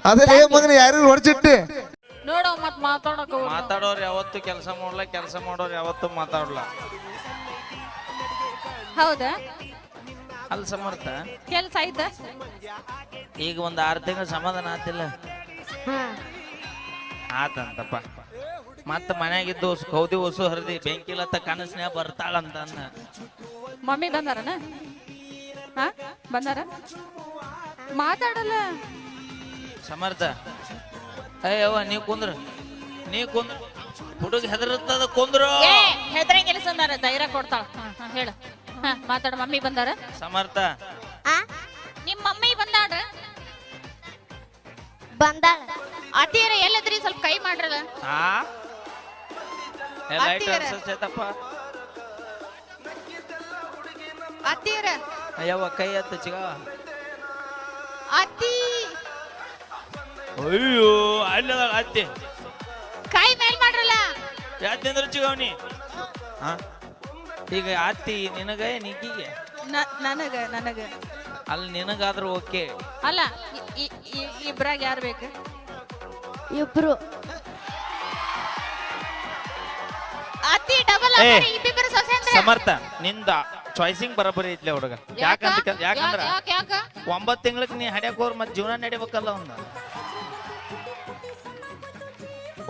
ಅದೇ ಮಗನ ಯಾರು ಹೊಡ್ಚಿಟ್ಟಿ ನೋಡು ಮತ್ ಮಾತಾಡಕ ಮಾತಾಡೋರು ಯಾವತ್ತು ಕೆಲಸ ಮಾಡಲ್ಲ, ಕೆಲಸ ಮಾಡೋರು ಯಾವತ್ತು ಮಾತಾಡಲ್ಲ. ಹೌದಾ? ಅಲ್ಲಿ ಸಮರ್ಥ ಕೆಲ್ಸ ಆಯ್ತಾ? ಈಗ ಒಂದು 6 ತಿಂಗಳು ಸಮಾಧಾನ ಆತಿಲ್ಲ. ಆತಂತಪ್ಪ. ಮತ್ತ ಮನ್ಯಾಗಿದ್ದು ಕೌದಿ ಹೊಸು ಹರಿದಿ ಬೆಂಕಿಲತ್ತ ಕನಸ್ನ್ಯಾಗ ಬರ್ತಾಳಂತ ಅನ್ನ. ಮಮ್ಮಿ ಬಂದಾರನ? ಹಾ ಬಂದಾರ? ಮಾತಾಡಲ್ಲ ಸಮರ್ಥ. ಅಯ್ಯವ್ವ ನೀ ಕುಂದ್ರ, ನೀ ಕುಂದ್ರ. ಹುಡುಗ ಹೆದರ್ತದ ಕುಂದ್ರು. ಹೆದ್ರಂಗಿಲ್ಲ ಸುಂದರ ಧೈರ್ಯ ಕೊಡ್ತಾಳ. ಹೇಳು. ಮಾತಾಡ. ಮಮ್ಮಿ ಬಂದಾರ? ಸಮರ್ಥ ನಿಮ್ ಮಮ್ಮಿ ಬಂದಾಡ? ಬಂದಾಳ. ಅತ್ತೀರ ಎಲ್ಲದ್ರಿ ಸ್ವಲ್ಪ ಕೈ ಮಾಡ್ರಲ್ಲ. ಹಾ ಲೈಟ್ ಅನ್ಸೈತಪ್ಪ. ಅತ್ತೀರ ಅಯ್ಯವ್ವ ಕೈ ಎತ್ತ ಚಿಗ. ಅತ್ತಿ ಅಯ್ಯೋ ಅಲ್ಲ ಅತ್ತಿ ಕೈ ಮೇಲ್ ಮಾಡ್ರಲ್ಲ. ಯಾತಿಂದ್ರ ಚಿಗವನಿ. ಹಾ ಈಗ ಅತ್ತಿ ನಿನಗ ನಿಕ್ಕಿಗೆ? ನನಗ ನನಗ ಅಲ್ಲಿ ನಿನಗಾದ್ರೂ ಓಕೆ ಅಲ್ಲ. ಇಬ್ರಾಗ ಯಾರು ಬೇಕು? ಇಬ್ರು. ಅತ್ತಿ ಡಬಲ್ ಇಬ್ಬಿಬ್ರು ಸೊಸೆ ಅಂದ್ರೆ ಸಮರ್ಥ ನಿಂದ ಚಾಯ್ಸಿಂಗ್ ಬರಬರಿ ಐತ್ಲೆ ಹುಡುಗ. ಯಾಕಂದ್ರ 9 ತಿಂಗಳಿಗೆ ನೀ ಹಡ್ಯಾಕ್ ಹೋರ್ ಮತ್ ಜೀವನ ನಡಿಬೇಕಲ್ಲ.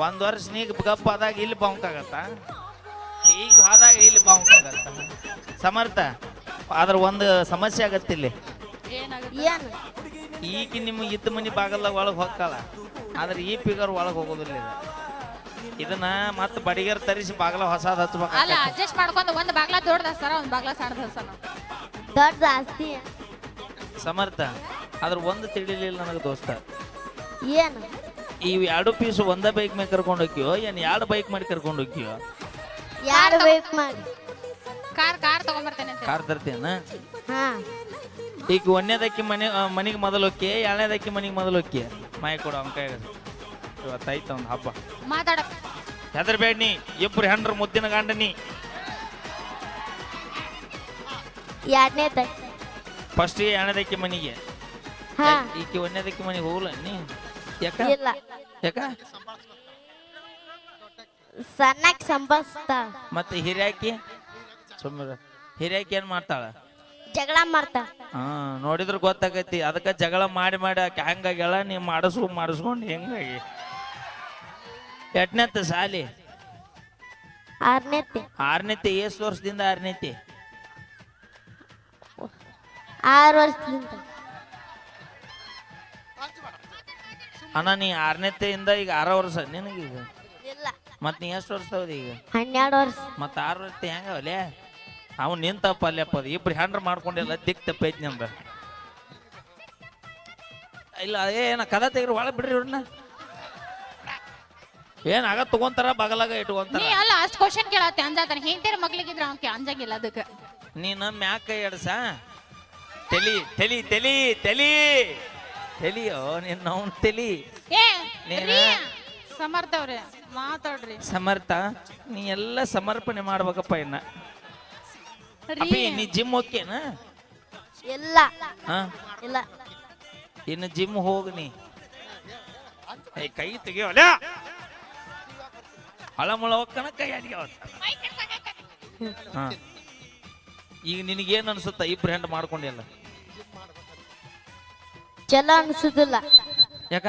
ಒಂದ್ ವರ್ಷ ನೀಗ ಗಪ್ಪ ಆದಾಗ ಇಲ್ಲಿ ಬಾಂಕ್ ಆಗತ್ತ, ಈಗ ಹೋದಾಗ ಇಲ್ಲಿ ಬಾಂಕ್ ಆಗತ್ತ. ಸಮರ್ಥ ಅದ್ರ ಒಂದು ಸಮಸ್ಯೆ ಆಗತ್ತಿಲ್ಲಿ. ಏನು? ಈಗ ನಿಮ್ಗೆ ಇದ್ದ ಮನಿ ಬಾಗಲ್ದಾಗ ಒಳಗೆ ಹೋಗ್ತಾಳ, ಆದ್ರೆ ಈ ಪಿಗರ್ ಒಳಗೆ ಹೋಗೋದಿಲ್ಲ. ಇದನ್ನ ಮತ್ತೆ ಬಡಿಗರ್ ತರಿಸಿ ಬಾಗಲ ಹೊಸದ್ ಹಚ್ಬೇಕು. ಅಲ್ಲ ಅಡ್ಜಸ್ಟ್ ಮಾಡ್ಕೊಂಡು ಒಂದ್ ಬಾಗ್ಲ ದೊಡ್ಡದ ಸರ ಒಂದ್ ಬಾಗ್ಲ ಸಣ್ಣದ ಸರ. ದೊಡ್ಡ ಆಸ್ತಿ. ಸಮರ್ಥ ಅದ್ರ ಒಂದು ತಿಳಿಲಿಲ್ಲ ನನಗೆ ದೋಸ್ತ. ಏನು? ಈ 2 ಪೀಸ್ ಒಂದೇ ಬೈಕ್ ಮೇಲೆ ಕರ್ಕೊಂಡು ಹೋಗ್ಯೋ ಏನ್ 2 ಬೈಕ್ ಮಾಡಿ ಕರ್ಕೊಂಡು ಹೋಗ್ಯೋ? ಯಾರು ಬೇಕು ಮಾಡಿ? ಕಾರ್ ತಗೊಂಡ್ಬರ್ತೇನೆ. ಕಾರ್ ತರ್ತೀಯನ? ಹಾ. ಈಗ 1ನೇದಕ್ಕಿ ಮನೆಗೆ ಮೊದಲು ಹೋಕ್ಕಿ, 2ನೇದಕ್ಕಿ ಮನೆಗೆ ಮೊದಲು ಹೋಕ್ಕಿ. ಮಾಯಿ ಕೊಡು ಅವನ ಕೈಗ. ಇವತ್ತಾಯ್ತ ಒಂದು ಹಬ್ಬ. ಮಾತಾಡ. ಹೆದರ್ಬೇಡ ನೀ. ಇಬ್ರು ಹೆಂಡ್ರ ಮುದ್ದಿನ ಗಂಡನಿ. ಎರಡನೇದ. ಫಸ್ಟ್ 2ನೇದಕ್ಕಿ ಮನೆಗೆ. ಹಾ. ಈಕಿ 1ನೇದಕ್ಕಿ ಮನೆಗೆ ಹೋಗಲ್ಲ ನೀ? ಯಾಕ? ಇಲ್ಲ. ಯಾಕ? ಸಣ್ಣಕ್ ಸಂಭಾಳಿಸ್ತಾಳ. ಮತ್ತೆ ಹಿರಿಯಾಕಿ ಸುಮ್ಮನೆ ಹಿರಿಯಾಕಿ ಏನ್ ಮಾಡ್ತಾಳ? ಜಗಳ ಮಾಡ್ತಾಳ. ಹಾ ನೋಡಿದ್ರ ಗೊತ್ತಾಗೈತಿ. ಅದಕ್ಕ ಜಗಳ ಮಾಡಿ ಮಾಡಿ ಆಕೆ ಹಂಗಾಗ್ಯಾಳ. ನೀ ಮಾಡಿಸ್ಕೊಂಡು ಹೆಂಗಾಗಿ. ಎಟ್ನೇತ್ ಸಾಲಿ? 6ನೇತೆ. 6ನೇತೆ. ಎಷ್ಟು ವರ್ಷದಿಂದ 6ನೇತೆ? 6 ವರ್ಷದಿಂದ. ಅಣ್ಣ ನೀ 6ನೇತೆಯಿಂದ ಈಗ 6 ವರ್ಷ ನಿನಗೀಗ? ಇಲ್ಲ. ಮತ್ ನೀ ಎಷ್ಟು ವರ್ಷ ತಗೋದಿ ಈಗ? 12 ವರ್ಷ. ಮತ್ತ 6 ವರ್ಷ ಹೆಂಗವಲೆ? ಅವ್ನು ನಿಂತಪ್ಪ ಅಲ್ಲಪ್ಪ. ಇಬ್ರು ಹ್ಯಾಂಡ್ರ್ ಮಾಡ್ಕೊಂಡಿಲ್ಲ. ದಿಕ್ ತಪ್ಪೈತಿ ನಮ್ದ. ಇಲ್ಲ ಏನ ಕದ ತೆಗ್ರಿ ಒಳಗೆ ಬಿಡ್ರಿ ಇವ್ರನ್ನ. ಏನ್ ಆಗ ತಗೊಂತಾರ ಬಗಲಾಗ ಇಟ್ಕೊಂತಾರ. ನೀ ಅಲ್ಲ ಅಷ್ಟ್ ಕ್ವಶನ್ ಕೇಳತ್ತೆ ಅಂಜಾತಾನ. ಹೆಂಡತಿರ ಮಗ್ಳಿಗಿದ್ರ ಅವ್ಕೆ ಅಂಜಂಗಿಲ್ಲ. ಅದಕ್ಕೆ ನೀನ ಮ್ಯಾಕ ಕೈ ಎಡ್ಸ. ತೆಲಿ ತೆಲಿ ತೆಲಿ ತೆಲಿ ತೆಲಿಯೋ ನಿನ್ನ ಅವ್ನ ತೆಲಿ. ಸಮರ್ಥ ಅವ್ರೆ ಮಾತಾಡ್ರಿ. ಸಮರ್ಥ ನೀ ಎಲ್ಲ ಸಮರ್ಪಣೆ ಮಾಡ್ಬೇಕಪ್ಪ. ಇನ್ನ ಅಪ್ಪಿ ನೀ ಜಿಮ್ ಹೋಗ್ಯೇನ? ಇಲ್ಲ. ಹಾ ಇಲ್ಲ. ಇನ್ನು ಜಿಮ್ ಹೋಗ್ ನೀ. ಕೈ ತೆಗಿಯೋಲ್ಲ. ಹಳಮುಳ ಹೋಗ್ಕನ ಕೈ ಅಡಿಗೆ. ಹಾ ಈಗ ನಿನಗೇನು ಅನ್ಸುತ್ತ? ಇಬ್ರು ಹೆಂಡ್ ಮಾಡ್ಕೊಂಡಿಲ್ಲ. ಚಲೋ ಅನ್ಸುದಿಲ್ಲ. ಯಾಕ?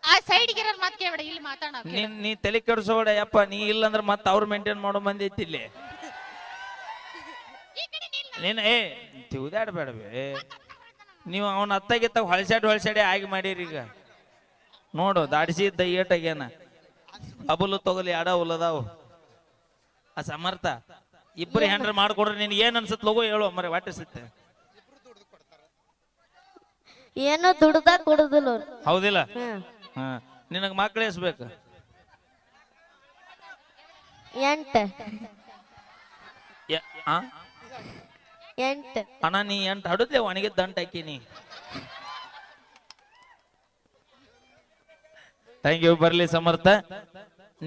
ಆ ಸೈಡ್ಗೆ ಇರೋ ಮಾತು ಕೇಳಬೇಡ. ಇಲ್ಲಿ ಮಾತಾಡ. ನೀ ತಲೆ ಕೆಡಿಸೋಬೇಡ ಯಪ್ಪ. ನೀ ಇಲ್ಲಂದ್ರ ಮತ್ತೆ ಅವ್ರು ಮೇಂಟೈನ್ ಮಾಡೋ ಮಂದಿ ಐತಿ ಇಲ್ಲಿ. ನೀನ್ ತಿವುದಾಡ್ಬೇಡವೇ. ನೀವು ಅವನ ಅತ್ತಾಗಿತ್ತ ಹೊಳಸಾಡಿ ಆಗಿ ಮಾಡಿರಿ. ಈಗ ನೋಡು ದಾಡಿಸಿ ಇದ್ದ ಏಟಾಗ್ಯಾನ. ಅಬಲು ತಗೊಲಿ 2 ಉಲ್ಲದಾವು. ಆ ಸಮರ್ಥ ಇಬ್ಬರು ಹೆಂಡ್ರ ಮಾಡ್ಕೊಡ್ರಿ. ನಿನ್ ಏನ್ ಅನ್ಸತ್ ಲಗು ಹೇಳು ಮರೆ ವಾಟಿಸುತ್ತೆ. ಏನೋ ದುಡ್ದ ಕೊಡುದಿಲ್ಲ. ಹೌದಿಲ್ಲ? ಹಾ ನಿನಗ ಮಕ್ಳು ಎಸ್ಬೇಕು? 8. 8. ಅಣ್ಣ ನೀ 8 ಹಡುದ್ಲೆ ಒಣಗಿದ ದಂಟ ಹಾಕಿನಿ. Thank you. ಬರ್ಲಿ ಸಮರ್ಥ.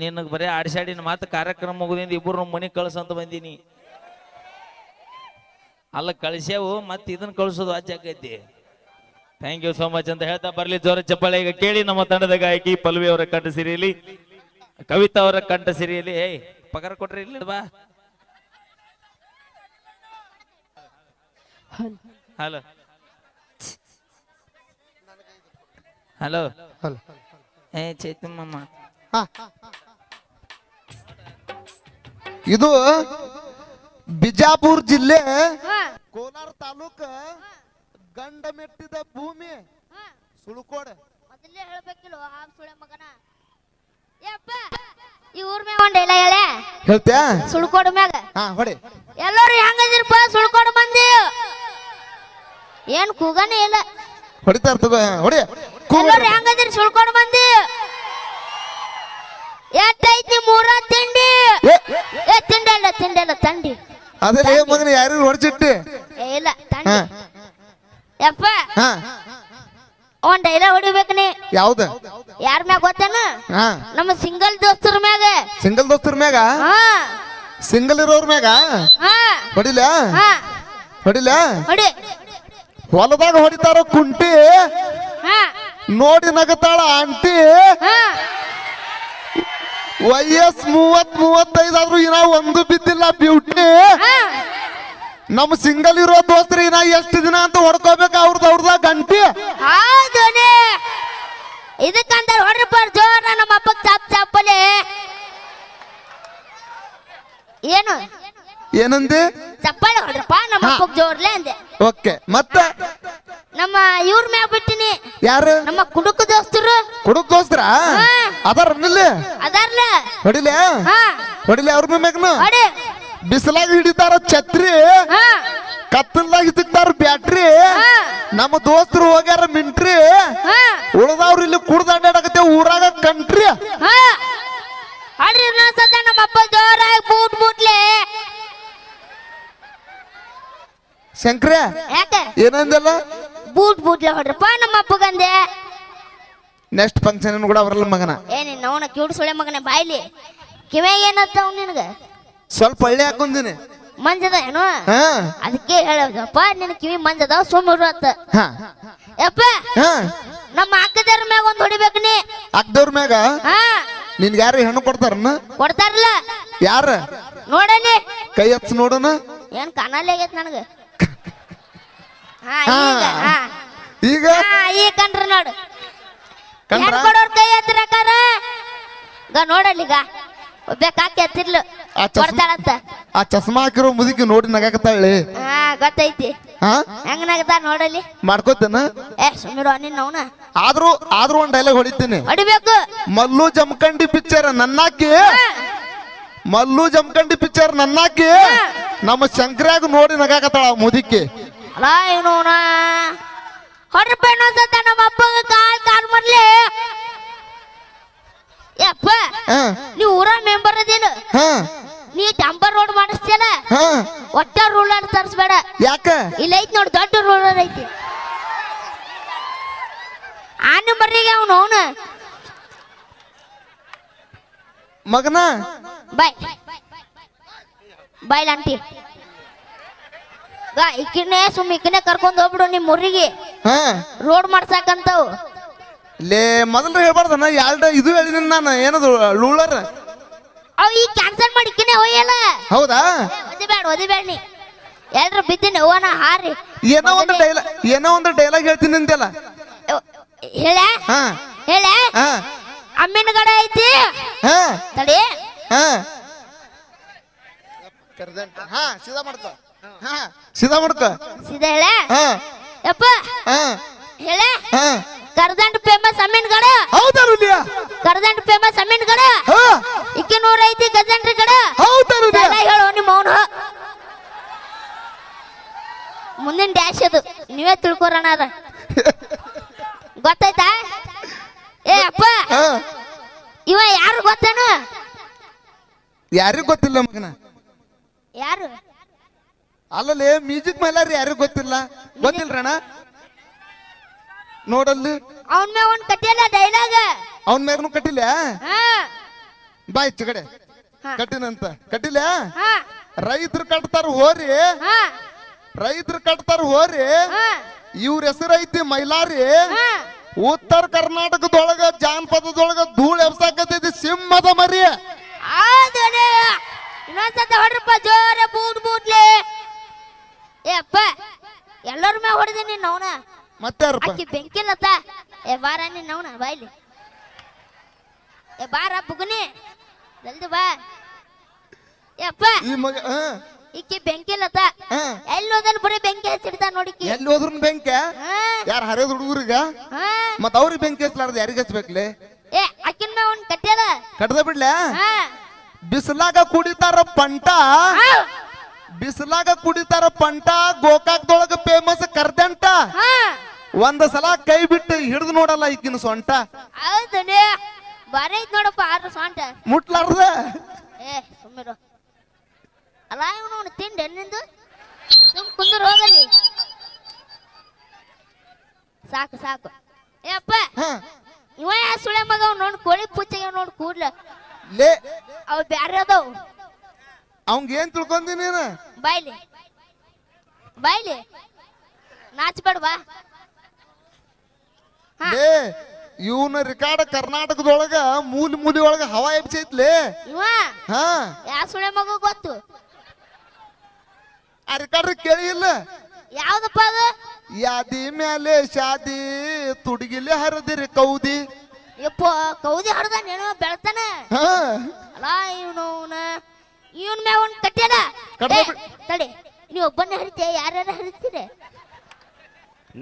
ನಿನಗ್ ಬರೀ ಆಡಿಸಾಡಿನ ಮಾತು ಕಾರ್ಯಕ್ರಮ ಮುಗಿದಿಂದ ಇಬ್ಬರು ಮನೆಗೆ ಕಳ್ಸಂತ ಬಂದೀನಿ. ಅಲ್ಲ ಕಳಿಸ್ಯಾವು ಮತ್ತೆ ಇದನ್ನ ಕಳ್ಸೋದು ಆಚೆ ಆಕೈತಿ. ಥ್ಯಾಂಕ್ ಯು ಸೋ ಮಚ್ ಅಂತ ಹೇಳ್ತಾ ಬರ್ಲಿ ಜೋರ ಚಪ್ಪಾಳೆ. ಈಗ ಕೇಳಿ ನಮ್ಮ ತಂಡದ ಗಾಯಕಿ ಪಲ್ವಿ ಅವರ ಕಂಠ ಸಿರಿಯಲಿ, ಕವಿತಾ ಅವರ ಕಂಠ ಸಿರಿಯಲಿ. ಏಯ್ ಪಗಾರ ಕೊಟ್ರಿ ಇಲ್ಲ ಬಾ. ಹಲೋ ಹಲೋ ಏ ಚೈತನ್ಯಮ್ಮ, ಇದು ಬಿಜಾಪುರ ಜಿಲ್ಲೆ ಕೋಲಾರ ತಾಲೂಕ ಗಂಡ ಮೆಟ್ಟಿದ ಭೂಮಿ ಸುಳ್ಕೋಡ. ಮೊದಲೇ ಹೇಳ್ಬೇಕಿಲ್ಲ ಹಾಂ ಸುಳೆ ಮಗನ. ಯಪ್ಪ ಈ ಊರ್ ಮ್ಯಾಗ ಒಂದ್ ಡೈಲಾಗ್ ಹೇಳೆ ಹೇಳ್ತ್ಯಾ? ಸುಳ್ಕೋಡ ಮ್ಯಾಗ. ಹಾ ಹೊಡಿ. ಎಲ್ಲರೂ ಹೆಂಗದಿರಪ್ಪ ಸುಳ್ಕೋಡ ಮಂದಿ? ಏನ್ ಕೂಗನೇ ಇಲ್ಲ. ಹೊಡಿತಾರ ತಗೋ, ಹೊಡಿ. ಎಲ್ಲರೂ ಹೆಂಗದಿರಿ ಸುಳ್ಕೋಡ ಮಂದಿ? ಎಷ್ಟೈತಿ ಮೂರ ತಿಂಡಿ? ಏ ತಿಂಡಿ ಅಲ್ಲ ತಂಡಿ. ಅದೇ ಮಗನ ಯಾರು ಹೊಡ್ಚಿಟ್ಟಿ? ಏ ಇಲ್ಲ ತಂಡಿ. ಯಪ್ಪ ಹಾ ಒಂದ್ ಡೈಲಾಗ್ ಹೊಡಿಬೇಕು ನೀ. ಯಾವ್ದ? ಯಾರ ಮ್ಯಾಗ ಗೊತ್ತೇನ? ಹಾ ನಮ್ಮ ಸಿಂಗಲ್ ದೋಸ್ತರ ಮ್ಯಾಗ. ಸಿಂಗಲ್ ದೋಸ್ತರ ಮ್ಯಾಗ? ಹಾ ಸಿಂಗಲ್ ಇರೋರ್ ಮ್ಯಾಗ ಹಾ ಹೊಡಿಲ? ಹಾ ಹೊಡಿಲ? ಹೊಡಿ. ಹೊಲದಾಗ ಹೊಡಿತಾರ ಕುಂಟಿ, ಹಾ ನೋಡಿ ನಗತಾಳ ಆಂಟಿ. ಹಾ ವಯಸ್ 30-35 ಆದ್ರೂ ಇನ್ನ ಒಂದು ಬಿದ್ದಿಲ್ಲ ಬ್ಯೂಟಿ. ಹಾ ನಮ್ ಸಿಂಗಲ್ ಇರೋ ದೋಸ್ತ್ರಿ ಇನ್ನ ಎಷ್ಟು ದಿನ ಅಂತ ಹೊಡ್ಕೋಬೇಕು ಅವ್ರದ ಗಂಟಿ. ಹೌದು ಇದಕ್ಕಂತ ಹೊಡ್ರಪ್ಪ ಜೋರ ನಮ್ಮ ಅಪ್ಪಗ್ ಚಾಪಲೆ. ಏನು ಏನಂದೆ? ಚಪ್ಪಾಳೆ ಹೊಡ್ರಪ್ಪ ನಮ್ಮ ಅಪ್ಪಗ್ ಜೋರ್ಲೆ ಅಂದೆ. ಓಕೆ. ಮತ್ತ ನಮ್ಮ ಇವ್ರ ಮ್ಯಾಗ ಬಿಟ್ಟಿನಿ. ಯಾರು? ನಮ್ಮ ಕುಡುಕು ದೋಸ್ತರು. ಕುಡುಕ್ ದೋಸ್ತ್ರ ಅದಾರ ಅದಾರ್ಲ. ಹೊಡಿಲೆ? ಹಾ ಹೊಡಿಲೆ ಅವ್ರ ಮ್ಯಾಗನು. ಹೊಡಿ. ಬಿಸಿಲಾಗ ಹಿಡಿತಾರ ಛತ್ರಿ, ಹಾ ಕತ್ತಲ್ದಾಗ ಸಿಗ್ತಾರ ಬ್ಯಾಟ್ರಿ. ಹಾ ನಮ್ಮ ದೋಸ್ತರು ಹೋಗ್ಯಾರ ಮಿಂಟ್ರಿ, ಹಾ ಉಳ್ದವ್ರು ಇಲ್ಲಿ ಕುಡ್ದ ಅಡ್ಡಾಡಕತ್ತೆ ಊರಾಗ ಕಂಟ್ರಿ. ಹಾ ಹೊಡ್ರಿ ಇನ್ನೊಂದ್ಸತ ನಮ್ಮ ಅಪ್ಪ ಜೋರಾಗಿ ಬೂಟ್ಲೆ. ಶಂಕ್ರ ಯಾಕೆ ಏನಂದಲ್ಲ? ಬೂಟ್ಲೆ ಹೊಡ್ರಪ್ಪ ನಮ್ಮ ಅಪ್ಪಗಂದೆ. ನೆಕ್ಸ್ಟ್ ಫಂಕ್ಷನ್ ಕೂಡ ಬರಲ್ಲ ಮಗನ. ಏನಿನ್ ಅವನ ಕ್ಯೂಟ್ ಸುಳೆ ಮಗನ ಬಾಯ್ಲಿ ಕಿವ್ಯಾಗ ಏನತ್ತಾವ್ ನಿನಗ? ಸ್ವಲ್ಪ ಹಳ್ಳಿ ಹಾಕೊಂದಿನಿ. ಮಂಜದ ಏನು? ಹಾ ಅದಕ್ಕೆ ಹೇಳಪ್ಪ ನಿನ್ ಕಿವಿ ಮಂಜದ ಸುಮ್ಮರು ಅತ್ತ. ಹಾ ಯಪ್ಪ ಹಾ ನಮ್ಮ ಅಕ್ಕದವ್ರ ಮ್ಯಾಗ ಒಂದ್ ಹೊಡಿಬೇಕು ನೀ. ಅಕ್ದವ್ರ ಮ್ಯಾಗ? ಹಾ ನಿನ್ಗ ಯಾರು ಹೆಣ್ಣು ಕೊಡ್ತಾರನ್ನ? ಕೊಡ್ತಾರಲ್ಲ. ಯಾರ? ನೋಡಲಿ. ಕೈ ಹಚ್ಚ ನೋಡೋಣ. ಏನ್ ಕಾಣಲ್ಲಿ ಆಗೈತ್ ನನಗ. ಹಾ ಹಾ. ಈಗ ಹಾ ಈಗ ಈಗ ಕಂಡ್ರ ನೋಡು. ಕಂಡ್ರ? ಹೆಣ್ ಕೊಡೋರ್ ಕೈ ಎತ್ತಿರಕಾರ ಈಗ ನೋಡಲ್ಲಿ ಈಗ ಒಬ್ಬಾಕಿ ಎತ್ತಿರ್ಲು ಕೊಡ್ತಾಳಂತ. ಆ ಚಸ್ಮಾ ಹಾಕಿರೋ ಮುದುಕಿ ನೋಡಿ ನಗಾಕತ್ತಾಳೆ. ಹಾ ಗೊತ್ತೈತಿ. ಹಾ ಹೆಂಗ ನಗದ ನೋಡಲ್ಲಿ. ಮಾಡ್ಕೋತೇನ? ಏ ಸುಮ್ಮಿರು ನಿನ್ನ ಅವನ. ಆದ್ರೂ ಒಂದ್ ಡೈಲಾಗ್ ಹೊಡಿತೀನಿ. ಹೊಡಿಬೇಕು. ಮಲ್ಲು ಜಮಖಂಡಿ ಪಿಕ್ಚರ್ ನನ್ನಾಕಿ, ಮಲ್ಲು ಜಮಖಂಡಿ ಪಿಕ್ಚರ್ ನನ್ನಾಕಿ ನಮ್ಮ ಶಂಕರ್ಯಾಗ ನೋಡಿ ನಗಾಕತ್ತಾಳ ಮುದುಕಿ. ಅಲ್ಲ ಇವನು ಹೊಡ್ರಪ್ಪ ಇನ್ನೊಂದ್ಸತ ನಮ್ಮ ಅಪ್ಪಗ ಕಾಲ್ ಮರ್ಲಿ. ಯಪ್ಪ ನೀ ಊರ ಮೆಂಬರ್ ಅದೇನು? ನೀ ಟಂಪರ್ ರೋಡ್ ಮಾಡಿಸ್ತಿಯಲ್ಲ, ಒಟ್ಟ ರೂಲರ್ ತರಿಸ್ಬೇಡ. ಯಾಕ? ಇಲ್ಲ ಐತಿ ನೋಡಿ ದೊಡ್ಡ ರೂಲರ್ ಐತಿ. ಆನೆ ಮರ್ರಿಗೆ ಅವನು ಮಗನ ಬಾಯ್ ಬಾಯ್ ಆಂಟಿ ಇಕ್ಕನೆ ಇಕ್ಕನೆ ಕರ್ಕೊಂಡ್ ಹೋಗ್ಬಿಡು ನಿಮ್ ಊರಿಗೆ ರೋಡ್ ಮಾಡ್ಸಾಕಂತವ್. ಲೇ ಮೊದಲು ಹೇಳ್ಬಾರ್ದನ ಇದು ಹೇಳಿದೀನಿ ನಾನು. ಏನದು ರೂಲರ್ ಅವ್ ಈಗ ಕ್ಯಾನ್ಸಲ್ ಮಾಡಿ ಇಕ್ಕನೆ ಹೋಯಲ್ಲ. ಹೌದಾ? ಓದಿಬೇಡ ನೀ ಎಲ್ರು ಬಿದ್ದೀನಿ ಹೋಗೋಣ ಹಾರಿ. ಏನೋ ಒಂದು ಡೈಲಾಗ್ ಹೇಳ್ತೀನಿ ಅಂತೆಲ್ಲ ಹೇಳ ಹೇಳ. ಅಮ್ಮಿನ ಗಡ ಐತಿ ತಡಿ. ಸೀದಾ ಮಾಡ್ಕೊ. ಸೀದಾ ಹೇಳ ಯಪ್ಪ ಹೇಳ. ಕರ್ದಂಡ್ ಫೇಮಸ್ ಅಮ್ಮಿನ ಗಡ. ಹೌದಾ? ಕರ್ದಂಡ್ ಫೇಮಸ್ ಅಮ್ಮಿನ ಗಡ. ಇಕ್ಕಿ 100 ಐತಿ ಗಜಂಡ್ರಿ ಗಡ. ಹೇಳು ನಿಮ್ಮ ಅವನು. ಮುಂದಿನ ಡ್ಯಾಶ್ ಅದು ನೀವೇ ತಿಳ್ಕೊರೋಣ. ಅದ ಗೊತ್ತಾಯ್ತಾ? ಏ ಅಪ್ಪ ಇವ ಯಾರು ಗೊತ್ತೇನು? ಯಾರಿಗೂ ಗೊತ್ತಿಲ್ಲ ಮಗನ. ಯಾರು? ಅಲ್ಲಲ್ಲಿ ಮ್ಯೂಸಿಕ್ ಮೇಲೆ ಯಾರಿಗೂ ಗೊತ್ತಿಲ್ಲ. ಗೊತ್ತಿಲ್ರಣ ನೋಡಲ್ಲಿ. ಅವನ್ ಮ್ಯಾಗ ಒಂದ್ ಕಟ್ಟಿಯಲ್ಲ ಡೈಲಾಗ್. ಅವನ್ ಮ್ಯಾಗನು ಕಟ್ಟಿಲ್ಲ. ಬಾಯ್ ಕಡೆ ಕಟ್ಟಿನಂತ ಕಟ್ಟಿಲ್ಲ. ರೈತರು ಕಟ್ತಾರ ಹೋರಿ, ರೈತರು ಕಟ್ತಾರ ಹೋರಿ, ಇವ್ರ ಹೆಸರೈತಿ ಮೈಲಾರಿ. ಉತ್ತರ ಕರ್ನಾಟಕದೊಳಗ ಜಾನಪದದೊಳಗ ಧೂಳ್ ಎಬ್ಸಾಕತೈತಿ ಸಿಂಹದ ಮರಿ. ಹೌದನೇ ಇನ್ನೊಂದ್ಸತ ಹೊಡ್ರಪ್ಪ ಜೋರ ಬೂಟ್ಲೆ. ಏ ಅಪ್ಪ ಎಲ್ಲರ ಮ್ಯಾಗ ಹೊಡೆದೀನಿ ನವನ. ಮತ್ತೆ ಯಾರಪ್ಪ? ಅಕ್ಕಿ ಬೆಂಕಿಲ್ಲತ್ತ. ಏ ಬಾರ ನೀನ್ ನವನ ಬಾಯ್ಲಿ. ಏ ಬಾರ ಬುಗುನಿ ಜಲ್ದಿ ಬಾ. ಏ ಅಪ್ಪ ಈ ಮಗ ಇಕ್ಕಿ ಬೆಂಕಿಲ್ಲತ್ತ. ಎಲ್ಲಿ ಹೋದಲ್ಲಿ ಬರೀ ಬೆಂಕಿ ಹಚ್ಚಿಡ್ತಾ ನೋಡಿಕಿ. ಎಲ್ಲಿ ಹೋದ್ರು ಬೆಂಕಿ. ಯಾರು ಹರಿಯೋದ್ ಹುಡುಗರಿಗ ಮತ್ ಅವ್ರಿಗೆ ಬೆಂಕಿ ಹಚ್ಲಾರ್ದ ಯಾರಿಗೆ ಹಚ್ಬೇಕ್ಲಿ? ಏ ಅಕ್ಕಿನ ಮ್ಯಾಗ ಒಂದ್ ಕಟ್ಟಿಯಲ್ಲ ಕಡ್ದ ಬಿಡ್ಲೆ. ಬಿಸಿಲಾಗ ಕುಡಿತಾರ ಪಂಟ, ಬಿಸಿಲಾಗ ಕುಡಿತಾರ ಪಂಟ. ಗೋಕಾಕ್ದೊಳಗ ಫೇಮಸ್ ಕರ್ದಂಟ. ಒಂದ್ ಸಲ ಕೈ ಬಿಟ್ಟು ಹಿಡಿದು ನೋಡಲ್ಲ ಈಕಿನ ಸೊಂಟ. ಹೌದನೇ ಬಾರಿ ಐತ್ ನೋಡಪ್ಪ ಆದ್ರ ಸೊಂಟ ಮುಟ್ಲಾರ್ದ. ಏ ಸುಮ್ಮಿರು. ಅಲ್ಲ ಇವನು ತಿಂಡಿ ನಿಂದು ಸುಮ್ ಕುಂದ್ರ ಹೋಗಲಿ. ಸಾಕು ಸಾಕು. ಏ ಅಪ್ಪ ಇವ ಯಾ ಸುಳೆ ಮಗ ಅವ್ ನೋಡ್ ಕೋಳಿ ಪೂಚೆಗೆ ನೋಡ್ ಕೂಡ್ಲ ಲೇ ಅವ್ ಬ್ಯಾರೆ ಅದಾವ್. ಅವಂಗ ಏನ್ ತಿಳ್ಕೊಂಡಿ ನೀನು? ಬಾಯ್ಲಿ ಬಾಯ್ಲಿ ನಾಚ್ಬೇಡ ಬಾ. ಲೇ ಇವನ ರಿಕಾರ್ಡ್ ಕರ್ನಾಟಕದೊಳಗ ಮೂಲಿ ಮೂಲಿ ಒಳಗ ಹವಾ ಎಬ್ಸೈತ್ಲಿ. ಇವ ಹಾ ಯಾ ಸುಳೆ ಮಗ ಗೊತ್ತು? ಆ ರಿಕಾರ್ಡ್ ಕೇಳಿ ಇಲ್ಲ? ಯಾವ್ದಪ್ಪ ಅದು? ಯಾದಿ ಮ್ಯಾಲೆ ಶಾದಿ ತುಡುಗಿಲೆ ಹರಿದಿರಿ ಕೌದಿ. ಯಪ್ಪ ಕೌದಿ ಹಡ್ದ ನೀನು ಬೆಳ್ತಾನ. ಹಾ ಅಲ್ಲ ಇವನ್ ಮ್ಯಾಗ ಒಂದ್ ಕಟ್ಟಿಯಲ್ಲ. ತಡಿ ನೀವ್ ಒಬ್ಬನೇ ಹರಿತೀಯ ಯಾರ್ಯಾರ ಹರಿತೀರಿ?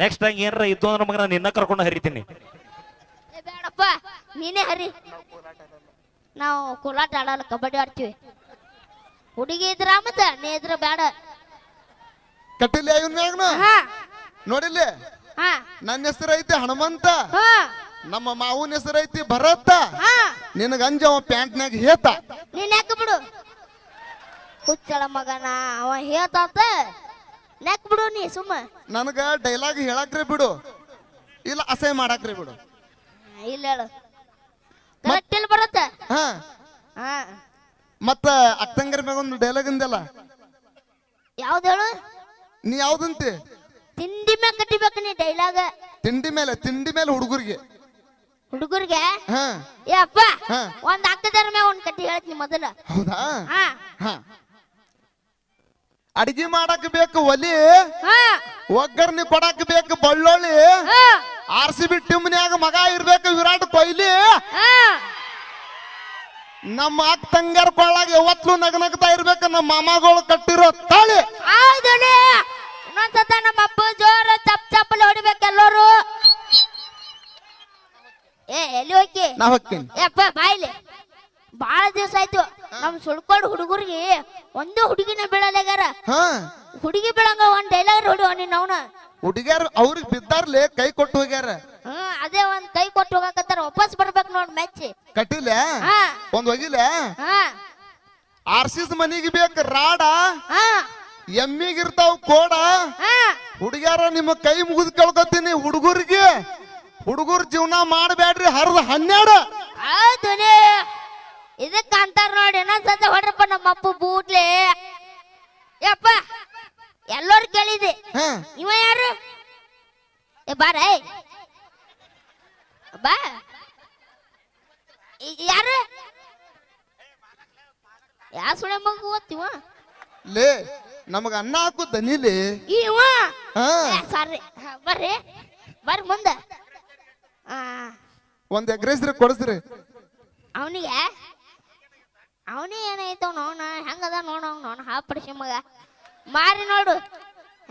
ನೆಕ್ಸ್ಟ್ ಹಂಗ ಏನಾರ ಇದ್ದು ಅಂದ್ರೆ ಮಗ ನಾನು ನಿನ್ನ ಕರ್ಕೊಂಡು ಹರಿತೀನಿ. ಬೇಡಪ್ಪ ನೀನೇ ಹರಿ. ನಾವು ಕೋಲಾಟ ಆಡಲ್ಲ, ಕಬಡ್ಡಿ ಆಡ್ತೀವಿ. ಹುಡುಗಿ ಇದ್ರ ಮತ್ತ ನೀ ಇದ್ರ ಬೇಡ. ಕಟ್ಟಿಲ್ಲ ಇವನ್ ಮ್ಯಾಗನ ನೋಡಿಲ್ಲ. ನನ್ನ ಹೆಸರು ಐತಿ ಹನುಮಂತ, ನಮ್ಮ ಮಾವನ ಹೆಸರು ಐತಿ ಭರತ. ನಿನಗ ಅಂಜವ ಪ್ಯಾಂಟ್ನಾಗ ಹೇತ. ನೀನ್ ಯಾಕ ಬಿಡು ಹುಚ್ಚಳ ಮಗನ ಅವ ಹೇಳ್ತಾತ. ನೆಕ್ ಬಿಡು ನೀ ಸುಮ್ಮ. ನನಗ ಡೈಲಾಗ್ ಹೇಳಕ್ರಿ ಬಿಡು, ಇಲ್ಲ ಅಸಹ್ಯ ಮಾಡಾಕ್ರಿ ಬಿಡು. ಇಲ್ಲ ಹೇಳು ಕರೆಕ್ಟ್ ಇಲ್ಲಿ ಬರತ್ತ. ಮತ್ತ ಅಕ್ಕಂಗರ ಮ್ಯಾಗ ಒಂದು ಡೈಲಾಗ್ ಅಂದಲ್ಲ, ಯಾವ್ದು ಹೇಳು? ನೀ ಯಾವ್ದಂತಿ? ತಿಂಡಿ ಮ್ಯಾಗ ಕಟ್ಟಿಬೇಕು ನೀ ಡೈಲಾಗ. ತಿಂಡಿ ಮೇಲೆ ಹುಡುಗರಿಗೆ. ಹುಡುಗರಿಗೆ ಹಾ ಏ ಅಪ್ಪ ಒಂದ್ ಅಕ್ಕದರ ಮ್ಯಾಗ ಒಂದ್ ಕಟ್ಟಿ ಹೇಳ್ತೀನಿ ಮೊದಲ. ಹೌದಾ? ಅಡಿಗೆ ಮಾಡಕ್ ಬೇಕು ಒಲಿ, ಒಗ್ಗರ್ನಿ ಕೊಡಕ್ ಬೇಕು ಬಳ್ಳೊಳ್ಳಿ. RCB ಟೀಮ್ನ್ಯಾಗ ಮಗ ಇರ್ಬೇಕು ವಿರಾಟ್ ಕೊಹ್ಲಿ. ನಮ್ಮ ಅಕ್ಕ ತಂಗಾರ ಕೊಳ್ಳಾಗ ಯಾವತ್ಲು ನಗನಗ್ತಾ ಇರ್ಬೇಕು ನಮ್ಮ ಮಾಮಗಳು ಕಟ್ಟಿರೋ ತಾಳಿ. ಇನ್ನೊಂದ್ಸತ ನಮ್ಮ ಅಪ್ಪ ಜೋರ ಚಪ್ಪಲಿ ಹೊಡಿಬೇಕು ಎಲ್ಲರೂ. ಏ ಎಲ್ಲಿ ಹೋಗಿ? ನಾ ಹೋಗ್ತೀನಿ. ಏಪ್ಪ ಬಾಯ್ಲಿ ಬಾಳ ದಿವಸ ಆಯ್ತು ನಮ್ ಸುಳ್ಕೊಂಡ್ ಹುಡುಗರಿಗೆ ಒಂದು ಹುಡುಗಿನ ಬೀಳಲ್ಲಾಗ್ಯಾರ. ಹುಡುಗಿ ಬೀಳಂಗ ಒಂದ್ ಡೈಲಾಗ್ ಹೊಡಿ ನೀನ್ ಅವನ. ಹುಡುಗ್ಯಾರ ಅವ್ರಿಗೆ ಬಿದ್ದಾರ್ಲೆ ಕೈ ಕೊಟ್ಟು ಹೋಗ್ಯಾರ. ಅದೇ ಒಂದ್ ಕೈ ಕೊಟ್ಟು ಹೋಗಕತ್ತಾರ, ವಾಪಸ್ ಬರ್ಬೇಕು ನೋಡ್ ಮೆಚ್ಚಿ. ಕಟ್ಟಿಲ್ಲ ಒಂದ್ ಹೋಗಿಲ್ಲ. RCS ಮನಿಗೆ ಬೇಕು ರಾಡ, ಎಮ್ಮಿಗಿರ್ತಾವ ಕೋಡ. ಹುಡುಗ್ಯಾರ ನಿಮ್ಮ ಕೈ ಮುಗಿದ್ ಕೇಳ್ಕೊತೀನಿ. ಹುಡುಗರ ಜೀವನ ಮಾಡಬೇಡ್ರಿ ಹರಿದ 12. ಹೌದು ಇದಕ್ಕ ಅಂತಾರ ನೋಡಿ. ಇನ್ನೊಂದ್ಸತ ಹೊಡ್ರಪ್ಪ ನಮ್ಮ ಅಪ್ಪ ಬೂಟ್ಲೆ. ಯಪ್ಪ ಎಲ್ಲರೂ ಕೇಳಿದೆ ಇವ ಯಾರು? ಏ ಬಾರ ಬಾ. ಯಾರು? ಯಾ ಸುಳೆ ಮಗು ಗೊತ್ತಿವ? ಲೇ ನಮಗ ಅನ್ನ ಹಾಕು ದನಿಲಿ ಇವ. ಸಾರಿ ಬರ್ರಿ ಬರ್ರಿ ಮುಂದೆ. ಒಂದ್ ಎಗ್ರೆಸ್ರಿ ಕೊಡಿಸ್ರಿ ಅವನಿಗೆ. ಅವನಿಗೆ ಏನಾಯ್ತವ ನೋಣ ಹೆಂಗದ ನೋಡ ನೋಣ ಹಾಪಡಿಸಿ ಮಗ ಮಾರಿ ನೋಡು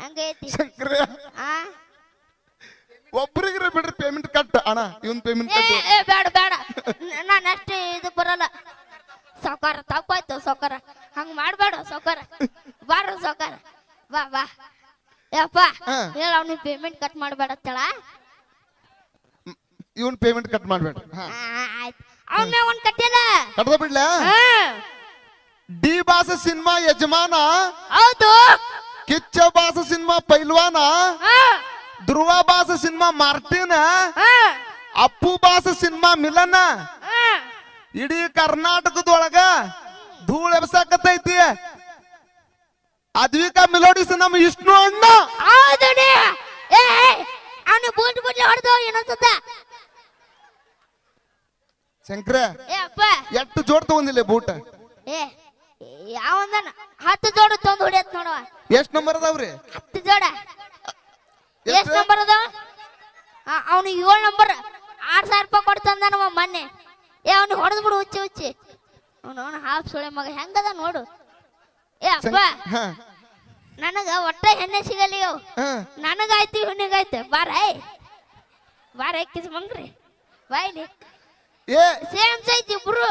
ಹೆಂಗೈತಿ. ಒಬ್ರಿಗ್ರೆ ಬಿಡ್ರಿ ಪೇಮೆಂಟ್ ಕಟ್ ಅಣ್ಣ. ಇವನ್ ಪೇಮೆಂಟ್ ಕಟ್. ಬೇಡ ಬೇಡ ನಾನು ಅಷ್ಟೇ ಇದು ಬರಲ್ಲ. ಸೌಕಾರ ತಪ್ಪಾಯ್ತು ಸೌಕಾರ, ಹಂಗ ಮಾಡ್ಬೇಡ ಸೌಕಾರ. ಬಾರ ಸೌಕಾರ ಬಾ ಬಾ. ಯಪ್ಪ ಹೇಳ ಅವ್ನಿಗೆ ಪೇಮೆಂಟ್ ಕಟ್ ಮಾಡ್ಬೇಡ ಅಂತೇಳ. ಇವನ್ ಪೇಮೆಂಟ್ ಕಟ್ ಮಾಡ್ಬೇಡ. ಆಯ್ತು ಅವನ್ ಮ್ಯಾಗ ಒಂದ್ ಕಟ್ಟಿಲ್ಲ ಕಟ್ದ ಬಿಡ್ಲ. ಡಿ ಬಾಸ ಸಿನಿಮಾ ಯಜಮಾನ, ಹೌದು. ಕಿಚ್ಚ ಬಾಸ ಸಿನಿಮಾ ಪೈಲ್ವಾನ, ಧ್ರುವ ಬಾಸ ಸಿನಿಮಾ ಮಾರ್ಟಿನ, ಅಪ್ಪು ಬಾಸ ಸಿನಿಮಾ ಮಿಲನ. ಇಡೀ ಕರ್ನಾಟಕದೊಳಗ ಧೂಳ್ ಎಬ್ಸಾಕತೈತಿ. ಅದ್ವಿಕಾ ಮೆಲೋಡಿಸ್ ನಮ್ಮ ವಿಷ್ಣು ಅಣ್ಣ. ಏ ಅವನು ಬೂಟ್ ಬೂಟ್ಲೆ ಹೊಡೆದು ಇನ್ನೊಂದ್ಸತ ಶಂಕರ ಏ ಅಪ್ಪ ಎಷ್ಟು ಜೋಡ್ ತಗೊಂದಿಲ್ಲ ಬೂಟ್ ಏ ಯಾವಂದನ 10 ಜೋಡು ತಂದು ಹೊಡಿಯತ್ ನೋಡುವ ಎಷ್ಟ್ ನಂಬರ್ ಅದಾವ್ರಿ 10 ಜೋಡ ಎಷ್ಟ್ ನಂಬರ್ ಅದಾವ ಅವನು 7 ನಂಬರ್ 6000 ರೂಪಾಯಿ ಕೊಡ್ತಂದ ನಮ್ಮ ಮೊನ್ನೆ ಏ ಅವ್ನಿಗೆ ಹೊಡೆದ್ ಬಿಡು ಹುಚ್ಚಿ ಹುಚ್ಚಿ ಅವನು ಹಾಫ್ ಸುಳೆ ಮಗ ಹೆಂಗದ ನೋಡು ಏ ಅಪ್ಪ ಹಾ ನನಗ ಒಟ್ಟ ಹೆಣ್ಣೆ ಸಿಗಲಿ ನನಗಾಯ್ತು ಇವನಿಗಾಯ್ತು ಬಾರ ಕಿಸ್ ಮಂಗ್ರಿ ಬಾಯ್ಲಿ ಏ ಸೇಮ್ ಸೈಜ್ ಇಬ್ರು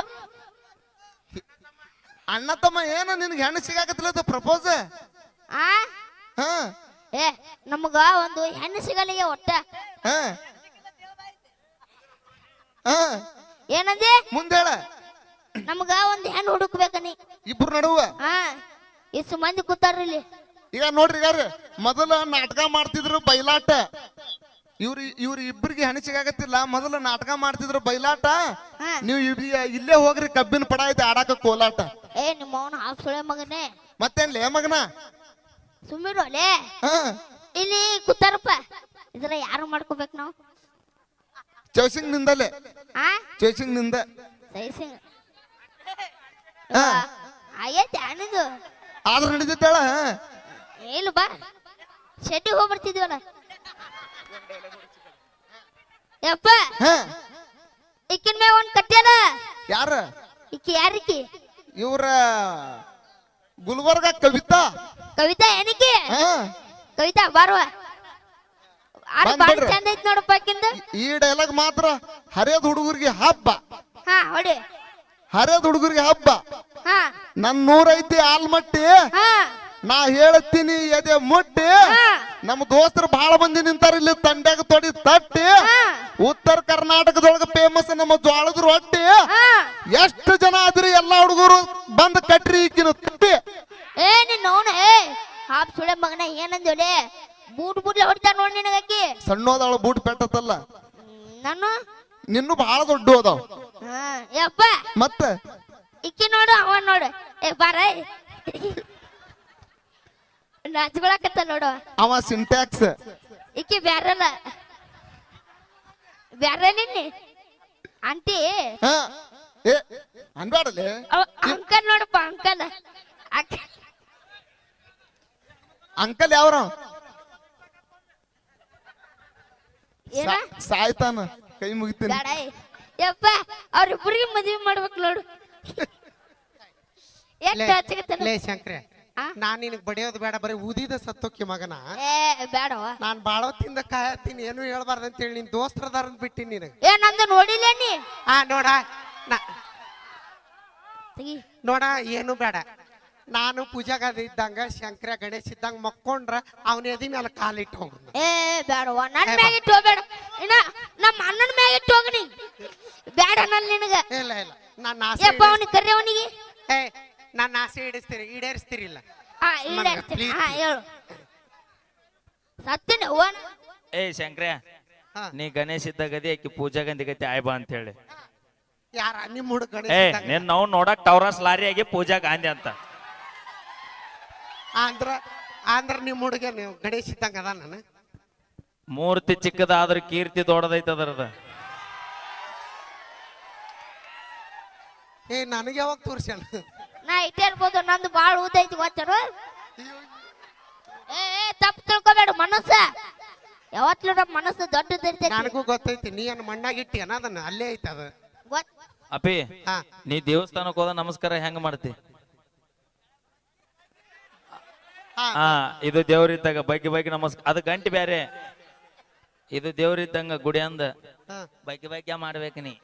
ಅಣ್ಣ ತಮ್ಮ ಏನು ನಿನ್ಗೆ ಹೆಣ್ಣು ಸಿಗಾಕತ್ತಿಲ್ಲ ಪ್ರಪೋಸ್ ಆ ಹಾ ಏ ನಮಗ ಒಂದು ಹೆಣ್ಣು ಸಿಗಲಿಗೆ ಒಟ್ಟ ಹಾ ಹಾ ಏನಂದೆ ಮುಂದೆ ಹೇಳ ನಮಗ ಒಂದು ಹೆಣ್ಣು ಹುಡುಕ್ಬೇಕನಿ ಇಬ್ರು ನಡುವ ಹಾ ಎಷ್ಟು ಮಂದಿ ಕೂತಾರ್ರಿ ಇಲ್ಲಿ ಈಗ ನೋಡ್ರಿ ಯಾರು ಮೊದಲ ನಾಟಕ ಮಾಡ್ತಿದ್ರು ಬೈಲಾಟ ಇವ್ರು ಇಬ್ಬರಿಗೆ ಹೆಣ್ಣು ಸಿಗಾಕತ್ತಿಲ್ಲ ಮೊದಲು ನಾಟಕ ಮಾಡ್ತಿದ್ರು ಬೈಲಾಟ ಹಾ. ನೀವು ಇಲ್ಲೇ ಹೋಗ್ರಿ ಕಬ್ಬಿನ ಪಡ ಐತೆ ಆಡಾಕ ಕೋಲಾಟ ಏ ನಿಮ್ಮ ಅವನು ಹಾಫ್ ಸುಳೆ ಮಗನೇ ಮತ್ತೇನ್ಲೇ ಮಗನ ಸುಮ್ಮಿರು ಅಲ್ಲೇ ಹಾ ಇಲ್ಲಿ ಕೂತಾರಪ್ಪ ಇದ್ರ ಯಾರು ಮಾಡ್ಕೋಬೇಕು ನಾವು ಚೌಸಿಂಗ್ ನಿಂದಲೇ ಆ ಚೌಸಿಂಗ್ ನಿಂದ ಸೈ ಸಿಂಗ್ ಹಾ. ಆಗೈತೆ ಅಣ್ಣದು ಆದ್ರ ನಡೀತೇಳ ಇಲ್ಲ ಬಾ ಶೆಟ್ಟಿಗೆ ಹೋಗ್ಬರ್ತಿದ್ವಲ್ಲ ಯಪ್ಪ ಹಾ ಇಕ್ಕಿನ ಮೇ ಒಂದ್ ಕಟ್ಟ್ಯಾನ ಯಾರ ಇಕ್ಕಿ ಯಾರಿಕ್ಕಿ ಇವ್ರ ಗುಲ್ಬರ್ಗ ಕವಿತಾ ಕವಿತಾ ಏನಕ್ಕಿ ಹಾ ಕವಿತಾ ಬಾರುವ ಬಾಳ ಬಂದ್ಬಿಡ್ರಿ. ಚಂದ ಐತ್ ನೋಡಪ್ಪ ಆಕಿಂದು ಈ ಡೈಲಾಗ್ ಮಾತ್ರ ಹರಿಯದ ಹುಡುಗರಿಗೆ ಹಬ್ಬ ಹಾ ಹೊಡಿ ಹರಿಯದ ಹುಡುಗರಿಗೆ ಹಬ್ಬ ಹಾ ನನ್ 100 ಐತಿ ಆಲ್ಮಟ್ಟಿ ಹಾ ನಾ ಹೇಳ್ತೀನಿ ಎದೆ ಮುಟ್ಟಿ ಹಾ. ನಮ್ಮ ದೋಸ್ತರು ಬಹಳ ಮಂದಿ ನಿಂತಾರ ಇಲ್ಲಿ ತಂಡ್ಯಾಗ ತೊಡಿ ತಟ್ಟಿ ಹಾ. ಉತ್ತರ ಕರ್ನಾಟಕದೊಳಗ ಫೇಮಸ್ ನಮ್ಮ ಜ್ವಾಳದ ರೊಟ್ಟಿ ಹಾ ಎಷ್ಟು ಜನ ಆದ್ರಿ ಎಲ್ಲಾ ಹುಡುಗರು ಬಂದ್ ಕಟ್ರಿ ಈಕಿನ ತಟ್ಟಿ ಏ ನಿನ್ನ ಅವನ ಏ ಹಾಪ್ ಸುಳೆ ಮಗನ ಏನಂದೇಳಿ ಬೂಟ್ ಬೂಟ್ಲೆ ಹೊಡಿತಾರ ನೋಡಿ ನಿನಗಾಕಿ ಸಣ್ಣೋದಾಳ ಬೂಟ್ ಪೆಟ್ಟತ್ತಲ್ಲ ನಾನು ನಿನ್ನೂ ಬಹಳ ದೊಡ್ಡ ಅದಾವ ಹಾ ಯಪ್ಪ ಮತ್ತ ಇಕ್ಕಿ ನೋಡು ಅವ ನೋಡು ಏ ಬಾರ ನಾಚ್ಕೊಳಕತ್ತ ನೋಡು ಅವ ಸಿಂಟ್ಯಾಕ್ಸ್ ಇಕ್ಕಿ ಬ್ಯಾರಲ್ಲ ಬ್ಯಾರ ನಿನ್ನೆ ಆಂಟಿ ಹಾ ಏ ಅನ್ಬೇಡಲೇ ಅಂಕಲ್ ನೋಡಪ್ಪ ಅಂಕಲ್ ಅಂಕಲ್ ಯಾವ್ರ ಏನ ಸಾಯ್ತಾನ ಕೈ ಮುಗಿತೀನಿ ಬೇಡ ಯಪ್ಪ ಅವ್ರಿಬ್ರಿಗೆ ಮದ್ವೆ ಮಾಡ್ಬೇಕು ನೋಡು ಎಷ್ಟು ಹಚ್ಚಕತ್ತಾನ ಲೇ ಶಂಕ್ರೆ ಆ? ನಾನ್ ನಿನಗ್ ಬಡಿಯೋದು ಬೇಡ ಬರೀ ಊದಿದ ಸತ್ತೋಕಿ ಮಗನ ಏ ಬೇಡವ ನಾನ್ ಬಾಳ ಹೊತ್ತಿಂದ ಕಾಯತ್ತೀನಿ ಏನು ಹೇಳ್ಬಾರ್ದು ಅಂತೇಳಿ ನಿನ್ ದೋಸ್ತ್ರದಾರ ಬಿಟ್ಟಿನಿ ನಿನಗ ಏ ನಂದು ನೋಡಿಲ್ಲ ನೀ ನೋಡ ತೆಗಿ ನೋಡ ಏನು ಬೇಡ ನಾನು ಪೂಜಾಗದ ಇದ್ದಂಗ ಶಂಕರ ಗಣೇಶ್ ಇದ್ದಂಗ ಮಕ್ಕೊಂಡ್ರ ಅವನ ಎದಿ ಮೇಲೆ ಕಾಲಿಟ್ಟು ಹೋಗುದು ಏ ಬೇಡವ ನನ್ನ ಮ್ಯಾಗಿಟ್ಟು ಹೋಗ್ಬೇಡ ಇನ್ನ ನಮ್ಮ ಅಣ್ಣನ ಮ್ಯಾಗಿಟ್ಟು ಹೋಗ್ನಿ ಬೇಡ ನನ್ ನಿನಗ ಇಲ್ಲ ಇಲ್ಲ ನನ್ನ ಆಸೆ ಯಪ್ಪ ಅವನಿಗೆ ಕರ್ರಿ ಅವನಿಗೆ ಏ ನನ್ನ ಆಸೆ ಈಡೇರಿಸ್ತಿರಿಲ್ಲ ಹಾ ಈಡೇರಿಸ್ತೀನಿ ಹಾ ಹೇಳು ಸತ್ತಿನ ಓನ್ ಏ ಶಂಕ್ರ ಹಾ. ನೀ ಗಣೇಶ್ ಇದ್ದ ಗದಿ ಆಕಿ ಪೂಜಾ ಗಂಧಿ ಗತಿ ಆಯ್ಬಾ ಅಂತ ಹೇಳಿ ಯಾರ ನಿಮ್ ಹುಡುಗ ಏ ಗಣೇಶ್ ಇದ್ದಂಗ? ನೀನ್ ನಾವು ನೋಡಕ್ ಟವರಸ್ ಲಾರಿ ಆಗಿ ಪೂಜಾ ಗಾಂಧಿ ಅಂತ ಅಂದ್ರ ನಿಮ್ ಹುಡುಗ ನೀವು ಗಣೇಶ್ ಇದ್ದಂಗ ಅದ ನಾನು ಮೂರ್ತಿ ಚಿಕ್ಕದಾದ್ರ ಕೀರ್ತಿ ದೊಡ್ಡದೈತ ಅದರದ ಏ ನನಗೆ ಯಾವಾಗ ತೋರ್ಸ್ಯಾನ ನಾ ಇಟ್ಟೇ ಇರ್ಬೋದು ನಂದು ಬಾಳ ಊದೈತಿ ಗೊತ್ತರು ಏ ತಪ್ಪು ತಿಳ್ಕೊಬೇಡ ಮನಸ್ಸ ಯಾವತ್ಲೂ ನಮ್ಮ ಮನಸ್ಸು ದೊಡ್ಡದಿರ್ತೈತಿ ನನಗೂ ಗೊತ್ತೈತಿ ನೀ ಅನ್ನ ಮಣ್ಣಾಗಿಟ್ಟಿ ಅದನ್ನ ಅಲ್ಲೇ ಐತಿ ಅದು ಗೊತ್ತ ಅಪಿ ಹಾ ನೀ ದೇವಸ್ಥಾನಕ್ಕೆ ಹೋದ ನಮಸ್ಕಾರ ಹೆಂಗ ಮಾಡ್ತಿ ಹಾ ಹಾ ಇದು ದೇವ್ರಿದ್ದಾಗ ಬಗ್ಗೆ ಬಗ್ಗೆ ನಮಸ್ಕಾರ ಅದು ಗಂಟೆ ಬ್ಯಾರೆ ಇದು ದೇವ್ರಿದ್ದಂಗ ಗುಡಿ ಅಂದ ಹಾ. ಬಗ್ಗೆ ಮಾಡ್ಬೇಕು ನೀ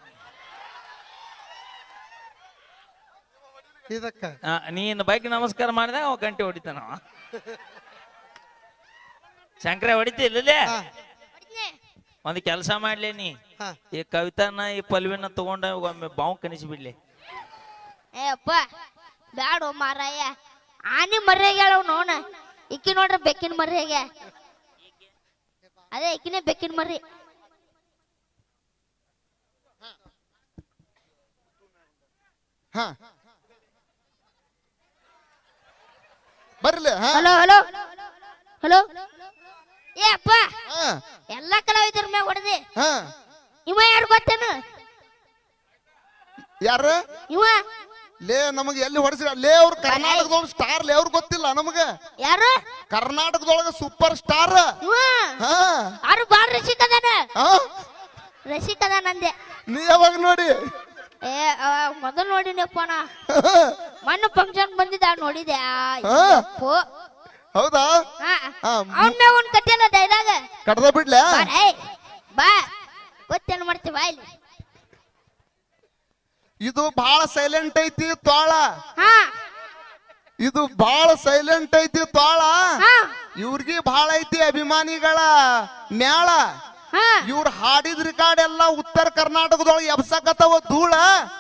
ಇದಕ್ಕ ನೀನ್ ಬಗ್ಗೆ ನಮಸ್ಕಾರ ಮಾಡಿದಾಗ ಅವ ಗಂಟೆ ಹೊಡಿತಾನ ಅವ. ಶಂಕರ ಹೊಡಿತಿ ಇಲ್ಲಲೇ ಹಾ. ಒಂದ್ ಕೆಲಸ ಮಾಡ್ಲಿ ನೀ ಹಾ. ಈ ಕವಿತಾನ ಈ ಪಲ್ವಿನ ತಗೊಂಡ ಒಮ್ಮೆ ಬಾವು ಕನಿಸಿ ಬಿಡ್ಲಿ ಏ ಅಪ್ಪ ಬ್ಯಾಡ ಮಾರಾಯ ಆನಿ ಮರ್ಯಾಗ ನೋಣ ಇಕ್ಕಿ ನೋಡ್ರ ಬೆಕ್ಕಿನ ಮರ್ಯಾಗ ಅದೇ ಇಕ್ಕಿನೇ ಬೆಕ್ಕಿನ ಮರ್ರಿ ಹಾ ಬರ್ಲಿ ಹಾ ಹಲೋ ಹಲೋ ಹಲೋ ಏ ಅಪ್ಪ ಹಾ ಎಲ್ಲಾ ಕಲಾವಿದರ ಮ್ಯಾಗ ಹೊಡೆದಿ ಹಾ ಇವ ಯಾರು ಗೊತ್ತೇನು ಯಾರ ಇವ ಲೇ ನಮಗೆ ಎಲ್ಲಿ ಹೊಡೆಸಿರ ಲೇ ಅವ್ರು ಕರ್ನಾಟಕದೊಳಗ ಸ್ಟಾರ್ ಲೇ ಅವ್ರು ಗೊತ್ತಿಲ್ಲ ನಮಗೆ ಯಾರು ಕರ್ನಾಟಕದೊಳಗ ಸೂಪರ್ ಸ್ಟಾರ್ ಇವ ಹಾ ಯಾರು ಬಾಳ ರಸಿಕ ಅದಾನ ಹಾ ರಸಿಕ ಅದಾನ ಅಂದೆ ನೀ ಯಾವಾಗ ನೋಡಿ ಏ ಮೊದಲು ನೋಡಿನಪ್ಪ ನಾ ಮೊನ್ನೆ ಫಂಕ್ಷನ್ ಬಂದಿದ್ದ ನೋಡಿದೆ ಅಪ್ಪೋ ಹೌದಾ ಅವನ್ ಮ್ಯಾಗ ಒಂದ್ ಕಟ್ಟಿಯಲ್ಲ ಡೈಲಾಗ ಕಡ್ದ ಬಿಡ್ಲೆ ಬಾ ಗೊತ್ತೇನು ಮಾಡ್ತೀವಿ ಬಾ ಇಲ್ಲಿ ಇದು ಬಹಳ ಸೈಲೆಂಟ್ ಐತಿ ತೋಳ ಹಾ ಇದು ಬಹಳ ಸೈಲೆಂಟ್ ಐತಿ ತೋಳ ಹಾ ಇವ್ರಿಗೆ ಬಹಳ ಐತಿ ಅಭಿಮಾನಿಗಳ ಮ್ಯಾಳ ಹಾ ಇವ್ರ ಹಾಡಿದ ರೆಕಾರ್ಡ್ ಎಲ್ಲ ಉತ್ತರ ಕರ್ನಾಟಕದೊಳಗೆ ಎಬ್ಸಕತ್ತವ ಧೂಳ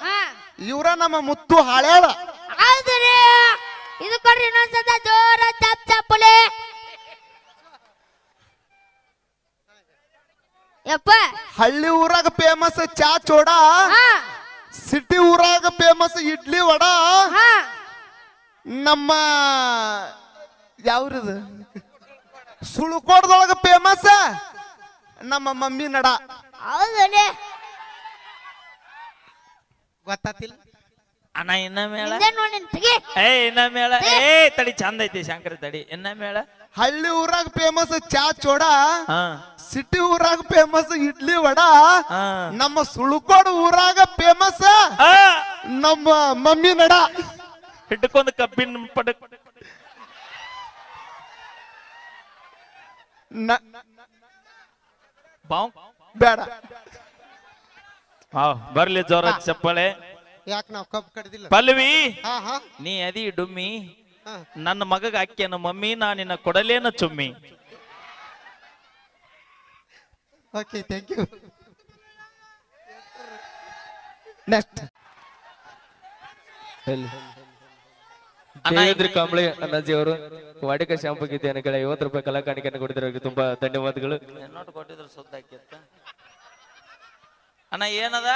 ಹಾ ಇವ್ರ ನಮ್ಮ ಮುತ್ತು ಹಾಳ್ಯಾಳ ಹೌದ್ರಿ ಇದು ಕೊಡ್ರಿ ಇನ್ನೊಂದ್ಸತ ಜೋರ ಚಾಪ್ ಚಾಪುಲೆ ಯಪ್ಪ ಹಳ್ಳಿ ಊರಾಗ ಫೇಮಸ್ ಚಾ ಚೋಡ ಹಾ ಸಿಟಿ ಊರಾಗ ಫೇಮಸ್ ಇಡ್ಲಿ ವಡ ಹಾ ನಮ್ಮ ಯಾವ್ರಿದು ಸುಳುಕೋಟದೊಳಗ ಫೇಮಸ್ ನಮ್ಮ ಮಮ್ಮಿ ನಡ ಹೌದಲ್ಲೇ ಗೊತ್ತಾತಿಲ್ಲ ಅಣ್ಣ ಇನ್ನ ಮೇಳ ಹಿಂದೆ ನೋಡಿ ತೆಗಿ ಏ ಇನ್ನ ಮೇಳ ಏ ತಡಿ ಚಂದ ಐತಿ ಶಂಕರ ತಡಿ ಇನ್ನ ಮೇಳ ಹಳ್ಳಿ ಊರಾಗ ಫೇಮಸ್ ಚಾ ಚೋಡ ಹಾ ಸಿಟಿ ಊರಾಗ ಫೇಮಸ್ ಇಡ್ಲಿ ವಡ ಹಾ ನಮ್ಮ ಸುಳುಕೋಡ್ ಊರಾಗ ಫೇಮಸ್ ಆ, ನಮ್ಮ ಮಮ್ಮಿ ನಡ ಹಿಡ್ಕೊಂಡ್ ಕಬ್ಬಿನ ಪಡಕ್ ಬಾವ್ ಬೇಡ ಬರ್ಲಿ ಜೋರ ಚಪ್ಪಾಳೆ ಯಾಕೆ ನಾವು ಕಬ್ಬು ಕಡ್ದಿಲ್ಲ ಪಲ್ವಿ ಹಾ ಹಾ ನೀ ಅದಿ ಡುಮ್ಮಿ ಹಾ ನನ್ನ ಮಗಗ ಅಕ್ಕಿಯನ್ನ ಮಮ್ಮಿ ನಾ ನಿನ್ನ ಕೊಡಲೇನ ಚುಮ್ಮಿ okay thank you next Jayendra Kamble Annaji ಅವರು ವಾಡಿಕ ಶಾಂಪು ಗೀತೆಯನ್ನು ಕೆಳ 50 ರೂಪಾಯಿ ಕಲಾ ಕಾಣಿಕೆಯನ್ನು ಕೊಡಿದವರಿಗೆ ತುಂಬಾ ಧನ್ಯವಾದಗಳು. ನೋಟ್ ಕೊಟ್ಟಿದ್ರು ಸುದ್ದ ಹಾಕಿತ್ತ ಅಣ್ಣ ಏನದ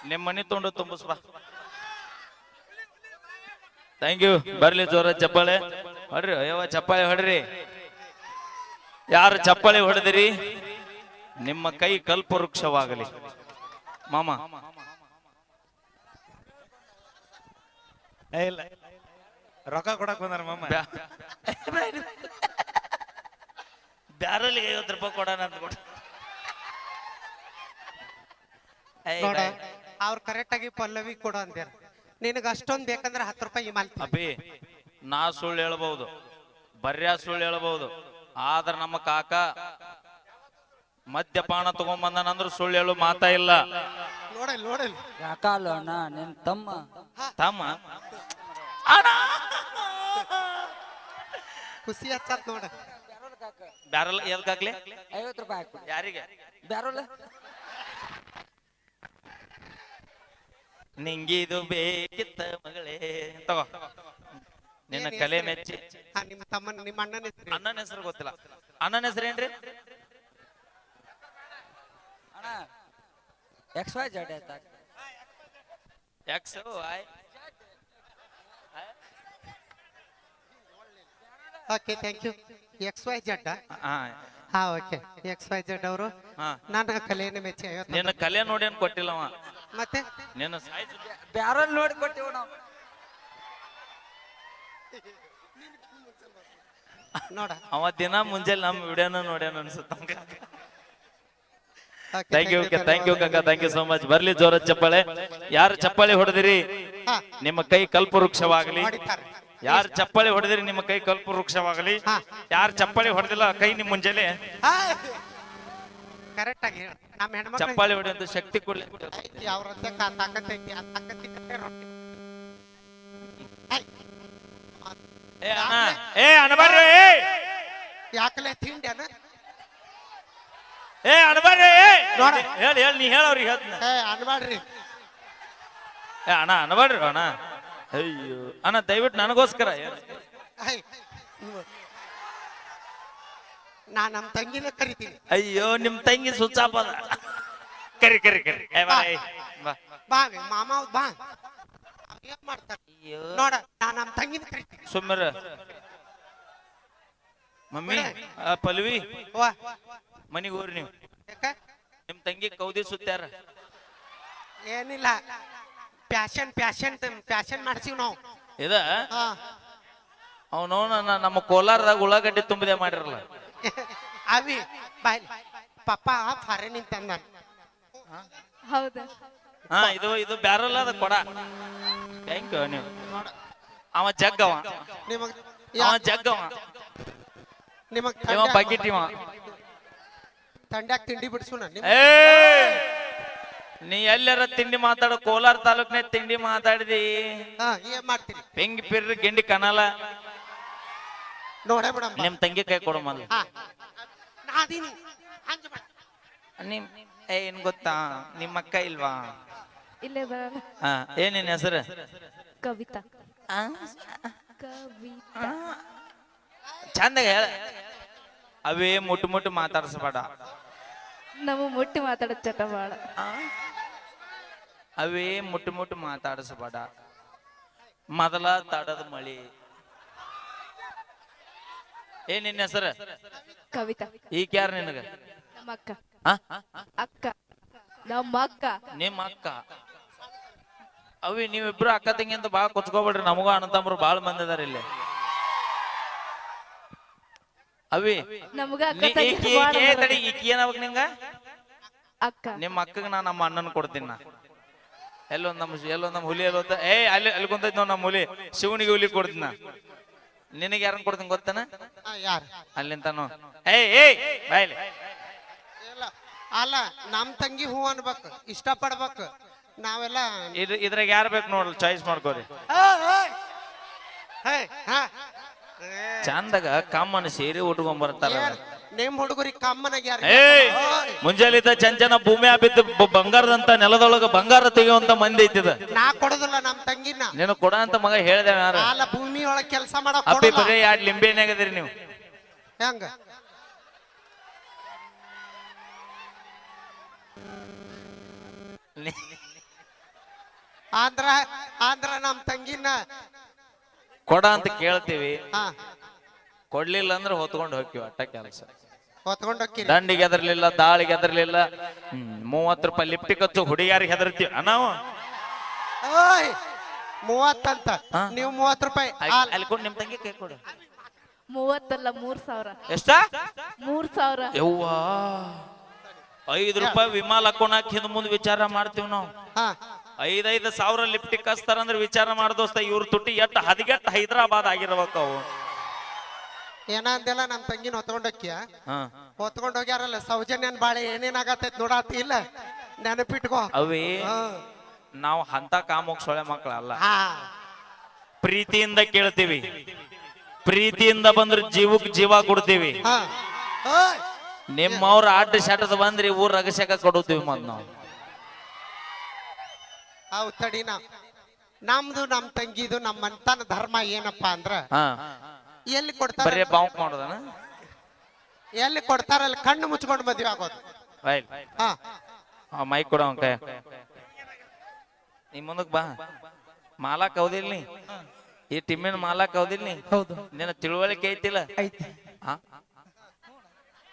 ನಿಮ್ಮ ಮನಿ ತೊಂಡು ತುಂಬಿಸ್ಬಾ ಥ್ಯಾಂಕ್ ಯು ಬರ್ಲಿ ಜೋರ ಚಪ್ಪಾಳೆ ಹೊಡ್ರಿ ಅಯ್ಯವ ಚಪ್ಪಾಳೆ ಹೊಡ್ರಿ ಯಾರು ಚಪ್ಪಾಳೆ ಹೊಡೆದಿರಿ ನಿಮ್ಮ ಕೈ ಕಲ್ಪವೃಕ್ಷವಾಗಲಿ ಮಾಮ ಇಲ್ಲ ರೊಕ್ಕ ಕೊಡಕ್ ಬಂದಾರ ಮಾಮ ಬ್ಯಾರಲ್ಲಿಗೆ 50 ರೂಪಾಯಿ ಕೊಡೋಣ ಅಂತ ಕೊಡ ನೋಡ ಅವ್ರು ಕರೆಕ್ಟ್ ಆಗಿ ಪಲ್ಲವಿ ಕೊಡು ಅಂದ್ಯಾರ ನಿನಗ ಅಷ್ಟೊಂದ್ ಬೇಕಂದ್ರೆ 10 ರೂಪಾಯಿ ಮಾಲ್ತಿ ಅಪ್ಪಿ ನಾ ಸುಳ್ಳು ಹೇಳ್ಬಹುದು ಬರ್ಯಾ ಸುಳ್ಳು ಹೇಳ್ಬಹುದು ಆದ್ರ ನಮ್ಮ ಕಾಕ ಮದ್ಯಪಾನ ತಗೊಂಬಂದನಂದ್ರ ಸುಳ್ಳು ಹೇಳು ಮಾತಾ ಇಲ್ಲ ನೋಡಲ್ ನೋಡಲ್ ಯಾಕಲ್ಲ ಅಣ್ಣ ನಿನ್ ತಮ್ಮ ತಮ್ಮ ಖುಷಿ ಹಚ್ಚತ್ ನೋಡ ಬ್ಯಾರಲ್ ಎಲ್ಕಾಗ್ಲಿ 50 ರೂಪಾಯಿ ಹಾಕ್ಬಿಡು ಯಾರಿಗೆ ಬ್ಯಾರೋಲ್ಲ ನಿಂಗಿದು ಬೇಕಿತ್ತ ಮಗಳೇ ತಗೋ ನಿನ್ನ ಕಲೆ ಮೆಚ್ಚಿ ಹಾ ನಿಮ್ಮ ತಮ್ಮನ ನಿಮ್ಮ ಅಣ್ಣನ ಹೆಸರು ಅಣ್ಣನ ಹೆಸರು ಗೊತ್ತಿಲ್ಲ ಅಣ್ಣನ ಹೆಸರು ಏನ್ರಿ ಅಣ್ಣ XY Z ಆಯ್ತಾ X I okay thank you XYZ ಹಾ ಹಾ ಓಕೆ XYZ ಅವರು ಹಾ ನನ್ನ ಕಲೆಯನ್ನು ಮೆಚ್ಚಿ 50 ನಿನ್ನ ಕಲೆ ನೋಡಿ ಏನ್ ಕೊಟ್ಟಿಲ್ಲವ ಮತ್ತೆ ನಿನ್ನ size ಬ್ಯಾರಲ್ ನೋಡಿ ಕೊಟ್ಟಿವ್ ನಾವು ನೋಡ ಅವ ದಿನ ಮುಂಜಾನೆ ನಮ್ಮ ವಿಡಿಯೋನ ನೋಡ್ಯಾನ ಅನ್ಸುತ್ತ Okay, ಥ್ಯಾಂಕ್ ಯು ಕಾಕ ಥ್ಯಾಂಕ್ ಯು ಸೋ ಮಚ್ ಬರ್ಲಿ ಜೋರ ಚಪ್ಪಾಳೆ ಯಾರು ಚಪ್ಪಾಳೆ ಹೊಡೆದಿರಿ ಹಾ ನಿಮ್ಮ ಕೈ ಕಲ್ಪವೃಕ್ಷವಾಗಲಿ ಹೊಡಿತಾರೆ. ಯಾರು ಚಪ್ಪಾಳೆ ಹೊಡೆದಿರಿ ನಿಮ್ಮ ಕೈ ಕಲ್ಪವೃಕ್ಷವಾಗಲಿ ಹಾ. ಯಾರು ಚಪ್ಪಾಳೆ ಹೊಡೆದಿಲ್ಲ ಕೈ ನಿಮ್ ಮುಂಜಾನೆ ಕರೆಕ್ಟ್ ಆಗಿ ಹೇಳ ನಮ್ಮ ಹೆಣ್ಮಕ್ಳು ಚಪ್ಪಾಳೆ ಹೊಡೆಯುವಂತ ಶಕ್ತಿ ಕೊಡ್ಲಿ ಐತಿ ಅವ್ರಂತೆ ತಾಕತ್ ಐತಿ ಆ ತಾಕತ್ತಿ ಕಟ್ಟೆ ರೊಟ್ಟಿ ಐ, ಏ ಅಣ್ಣ ಏ ಅಣಬಾರ್ರಿ ಯಾಕಲೆ ತಿಂಡಿ ಅದ ಏ ಅಣಬಾರ್ರಿ ನೋಡ. ಹೇಳಿ ನೀ ಹೇಳವ್ರಿಗೆ ಹೇಳ್ತೀನಿ ಅನ್ಬೇಡ್ರಿ ಏ ಅಣ್ಣ ಅಣಬಾರ್ರಿ ಅಣ್ಣ ಅಯ್ಯೋ ಅಣ್ಣ ದಯವಿಟ್ಟು ನನಗೋಸ್ಕರ ಐ, ನಾ ನಮ್ಮ ತಂಗಿನ ಕರಿತೀನಿ ಅಯ್ಯೋ ನಿಮ್ ತಂಗಿ ಸುಚ್ಚಾಪದ ಕರಿ ಕರಿ ಕರಿ ಏ ಬಾ, ಏ, ಬಾ. ಬಾ ಮಾಮ ಬಾ ಅವ್ ಏನ್ ಮಾಡ್ತಾರ ಅಯ್ಯೋ ನೋಡ ನಾ ನಮ್ಮ ತಂಗಿನ ಕರಿತೀನಿ ಸುಮ್ಮರ ಮಮ್ಮಿ ಪಲ್ವಿ ವಾ ಮನಿಗ್ ಹೋಗ್ರಿ ನೀವು ಯಾಕ ನಿಮ್ ತಂಗಿ ಕೌದಿ ಸುತ್ತಾರ ಏನಿಲ್ಲ ಪ್ಯಾಶನ್ ಪ್ಯಾಶನ್ ಪ್ಯಾಶನ್ ಮಾಡ್ಸೀವಿ ನಾವು ಇದ ಹಾ ಅವನು ನಮ್ಮ ಕೋಲಾರದಾಗ ಉಳ್ಳಾಗಡ್ಡಿ ತುಂಬಿದೆ ಮಾಡಿರಲ್ಲ ಅವಿ ಬಾಯ್ ಪಪ್ಪ ಫಾರಿನ್ ತಂದ ಹೌದಾ ಹಾ ಇದು ಇದು ಬ್ಯಾರಲ್ಲ ಅದ ಕೊಡ ಥ್ಯಾಂಕ್ ಯು ನೀವು ಅವ ಜಗ್ಗವ ನಿಮಗ್ ಅವ ಜಗ್ಗವ ನಿಮಗ್ ಇವ ಬಕೆಟ್ ಇವ ತಂಡ್ಯಾಗ ತಿಂಡಿ ಬಿಡ್ಸು ಏ ನೀ ಎಲ್ಲಾರ ತಿಂಡಿ ಮಾತಾಡೋ ಕೋಲಾರ ತಾಲೂಕ್ನೇ ತಿಂಡಿ ಮಾತಾಡಿದಿ ಹಾ ಏನ್ ಮಾಡ್ತೀರಿ ಬೆಂಗಿ ಪಿರ್ರಿ ಗಿಂಡಿ ಕನಲ ನೋಡೇ ಬಿಡಮ್ಮ ನಿಮ್ ತಂಗಿ ಕೈ ಕೊಡು ಮಲ್ಲ ಹಾ ನಾದೀನಿ ಹಂಗೆ ಮಾಡ್ ನಿಮ್ ಏನ್ ಗೊತ್ತಾ ನಿಮ್ಮ ಅಕ್ಕ ಇಲ್ವಾ ಇಲ್ಲೇ ಬರೋಣ ಹಾ ಏನೇನ್ ಹೆಸರು ಕವಿತಾ ಆ? ಕವಿತಾ ಚಂದಾಗ ಹೇಳ ಅವೇ ಮುಟ್ಟು ಮುಟ್ಟು ಮಾತಾಡ್ಸಬೇಡ ನಮ್ಮ ಮುಟ್ಟಿ ಮಾತಾಡೋ ಚಟ ಬಾಳ ಆ? ಅವೇ ಮುಟ್ಟು ಮುಟ್ಟು ಮಾತಾಡಿಸಬೇಡ ಮೊದಲ ತಡದ ಮಳಿ ಏ ನಿನ್ನ ಹೆಸರು ಕವಿತಾ ಈಗ ಯಾರು ನಿನಗ ನಮ್ಮ ಅಕ್ಕ ಆ? ಅಕ್ಕ ನಮ್ಮ ಅಕ್ಕ ನಿಮ್ಮ ಅಕ್ಕ ಅವಿ ನೀವಿಬ್ರು ಅಕ್ಕ ತಂಗಿ ಅಂತ ಬಾಳ ಕೊಚ್ಕೋಬೇಡ್ರಿ ನಮಗೂ ಅಣ್ಣತಮ್ಮರು ಬಾಳ ಮಂದಿ ಅದಾರ ಇಲ್ಲಿ ಅವಿ ನಮಗ ಅಕ್ಕ ನೀ- ತಂಗಿ ಈಕಿ ಬಾಳ ಈಕಿ- ಅದಾರ. ತಡಿ ಈಕಿ ಏನಾಗ್ಬೇಕು ನಿಂಗ ಅಕ್ಕ ನಿಮ್ಮ ಅಕ್ಕಗ ನಾ ನಮ್ಮ ಅಣ್ಣನ ಕೊಡ್ತೀನಿ ನಾ ಎಲ್ಲೊಂದ್ ನಮ್ಮ ಹುಲಿ ಎಲ್ಲೋತ ಏ ಅಲ್ಲಿ ಕುಂತೈತಿ ನೋಡ್ ನಮ್ಮ ಹುಲಿ ಶಿವನಿಗೆ ಹುಲಿ ಕೊಡ್ತೀನಿ ನಾ ನಿನಗೆ ಯಾರನ್ನ ಕೊಡ್ತೀನಿ ಗೊತ್ತನ ಯಾರು ಅಲ್ಲಿಂತಾನು ಏಯ್ ಬಾಯ್ಲಿ ಇಲ್ಲ ಅಲ್ಲ ನಮ್ ತಂಗಿ ಹೂ ಅನ್ಬೇಕು ಇಷ್ಟ ಪಡ್ಬೇಕು ನಾವೆಲ್ಲ ಇದ್ರಾಗ ಯಾರು ಬೇಕು ನೋಡ್ರಿ ಚಾಯ್ಸ್ ಮಾಡ್ಕೋರಿ ಚಂದಾಗ ಕಮ್ಮನ ಸೇರಿ ಉಟ್ಕೊಂಡ್ ಬರ್ತಾರ ನಿಮ್ ಹುಡುಗರಿಗೆ ಕಮ್ಮನಾಗ ಯಾರು ಏಯ್ ಮುಂಜಾಲಿದ್ದ ಚಂಚನ ಭೂಮಿ ಬಿದ್ದು ಬಂಗಾರದಂತ ನೆಲದೊಳಗ ಬಂಗಾರ ತೆಗೆಯುವಂತ ಮಂದಿ ಐತಿದ ನಾ ಕೊಡೋದಿಲ್ಲ ನಮ್ ತಂಗಿನ ನೀನು ಕೊಡ ಅಂತ ಮಗ ಹೇಳ್ದೆ ಯಾರ ಅಲ್ಲ ಭೂಮಿ ಒಳಗ್ ಕೆಲಸ ಮಾಡಕ್ ಅಪ್ಪಿ ಕೊಡಲ್ಲ. ಬರೀ 2 ಲಿಂಬೆ ಏನಾಗದಿರಿ ನೀವು ಹೆಂಗ ಆಂಧ್ರ ಆಂಧ್ರ ನಮ್ ತಂಗಿನ ಕೊಡ ಅಂತ ಕೇಳ್ತೀವಿ ಹಾ ಕೊಡ್ಲಿಲ್ಲ ಅಂದ್ರೆ ಹೊತ್ಕೊಂಡು ಹೋಗ್ತೀವಿ ಅಟ್ಟ ಕೆಲಸ ಹೊತ್ಕೊಂಡ್ ಹೋಗ್ತೀರಿ ದಂಡಿಗೆ ಹೆದರ್ಲಿಲ್ಲ ದಾಳಿಗೆ ಹೆದರ್ಲಿಲ್ಲ 30 ರೂಪಾಯಿ ಲಿಫ್ಟಿ ಖರ್ಚು ಹುಡುಗಿಯಾರಿಗೆ ಹೆದರ್ತೀವಿ ನಾವು ಓಯ್ 30 ಅಂತ ಹಾ? ನೀವು 30 ರೂಪಾಯಿ ಅಲ್ಲಿ ಕೊಡು ನಿಮ್ ತಂಗಿ ಕೈ ಕೊಡು 30 ಅಲ್ಲ 3,000 ಎಷ್ಟ 3,000 ಯವ್ವಾ 5 ರೂಪಾಯಿ ವಿಮಾಲ್ ಹಾಕೋಣಕ್ ಹಿಂದ್ ಮುಂದ್ ವಿಚಾರ ಮಾಡ್ತೀವಿ ನಾವು ಹಾ 5,000 ಲಿಫ್ಟಿ ಕಸ್ತಾರಂದ್ರೆ ವಿಚಾರ ಮಾಡ್ದೋಸ್ತ ಇವ್ರ ತುಟಿ ಎಟ್ಟು ಹದಗೆಟ್ಟು ಹೈದರಾಬಾದ್ ಆಗಿರ್ಬೇಕು ಅವು ಏನಂದೆಲ್ಲ ನಮ್ ತಂಗಿನ ಹೊತ್ಕೊಂಡ್ ಹೋಗ್ಯ ಹಾ ಹೊತ್ಕೊಂಡ್ ಹೋಗ್ಯಾರಲ್ಲ ಸೌಜನ್ಯನ್ ಬಾಳೆ ಏನೇನಾಗತ್ತೈತ್ ನೋಡಾತಿ ಇಲ್ಲ ನೆನಪಿಟ್ಕೋ ಅವೇ ಹಾ. ನಾವು ಅಂತ ಕಾಮೋಕ್ ಸೊಳೆ ಮಕ್ಕಳಲ್ಲ ಹಾ ಪ್ರೀತಿಯಿಂದ ಕೇಳ್ತೀವಿ ಪ್ರೀತಿಯಿಂದ ಬಂದ್ರೆ ಜೀವಕ್ ಜೀವ ಕೊಡ್ತೀವಿ ಹಾ ಓಯ್ ನಿಮ್ಮವ್ರ ಅಡ್ಡ ಶಟದ ಬಂದ್ರಿ ಊರ್ ರಗಸಕ ಕೊಡುತ್ತೀವಿ ಮತ್ ನಾವು ಹೌದ್ ತಡಿನ ನಮ್ದು ನಮ್ ತಂಗಿದು ನಮ್ಮ ಮಂತನ ಧರ್ಮ ಏನಪ್ಪಾ ಅಂದ್ರ ಹಾ ಎಲ್ಲಿ ಕೊಡ್ತಾರ ಬರೀ ಬಾಂಕ್ ಮಾಡೋದನ ಎಲ್ಲಿ ಕೊಡ್ತಾರಲ್ಲ ಕಣ್ಣು ಮುಚ್ಕೊಂಡು ಮದ್ವೆ ಆಗೋದು ರೈಟ್ ಹಾ ಮೈಕ್ ಕೊಡ ಕೈ ನೀ ಮುಂದಕ್ ಬಾ ಮಾಲಾಕ್ ಹೌದಿಲ್ ನೀ ಈ ಟಿಮ್ಮಿನ ಮಾಲಾಕ್ ಹೌದಿಲ್ ನೀ ಹೌದು ನಿನ್ನ ತಿಳುವಳಿಕೆ ಐತಿಲ್ಲ ಐತಿ ಹಾ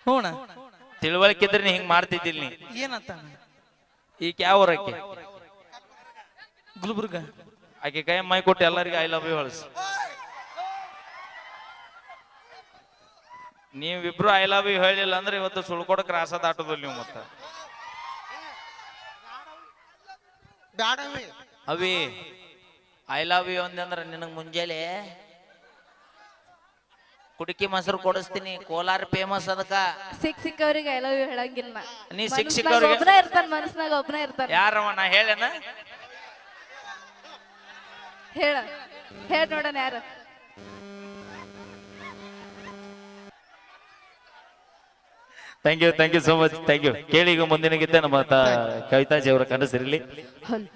ಹೂಣ ತಿಳುವಳಿಕೆ ಇದ್ರೆ ನೀ ಹಿಂಗ್ ಮಾಡ್ತಿದ್ದಿಲ್ ನೀ ಏನಂತ ಈಗ ಯಾವ ಊರಕ್ಕೆ ಗುಲ್ಬರ್ಗ ಆಕೆ ಕೈ ಮೈ ಕೊಟ್ಟು ಎಲ್ಲರಿಗೆ ಐ ಲವ್ ಯು ಹೊಳಸ್ ನೀವಿಬ್ರು ಐ ಲವ್ ಯು ಹೇಳಿಲ್ಲ ಅಂದ್ರೆ ಇವತ್ತು ಸುಳ್ಕೊಡಕ್ ರಾಸ ದಾಟೋದಿಲ್ಲ ನೀವು ಮತ್ತ ಬ್ಯಾಡವಿ ಅವಿ ಐ ಲವ್ ಯು ಅಂದಂದ್ರ ನಿನಗ್ ಮುಂಜಾನೆ ಕುಡಿಕಿ ಮೊಸರು ಕೊಡಿಸ್ತೀನಿ ಕೋಲಾರ ಫೇಮಸ್ ಅದಕ್ಕ ಸಿಕ್ಕವ್ರಿಗೆ ಐ ಲವ್ ಯು ಹೇಳಂಗಿಲ್ಲ ನೀ ಮನಸ್ನಾಗ ಸಿಕ್ಕವ್ರಿಗೆ- ಒಬ್ನೇ ಇರ್ತಾನ ಮನಸ್ನಾಗ ಒಬ್ನೇ ಇರ್ತಾನ ಯಾರವ ನಾ ಹೇಳೇನ ಹೇಳ ನೋಡೋಣ ಯಾರು thank you so much thank you ಕೇಳಿ ಈಗ ಮುಂದಿನ ಗೀತೆ ನಮ್ಮ ಕವಿತಾಜಿ ಅವರ ಕನಸಿರಲಿ ಹೊಲ್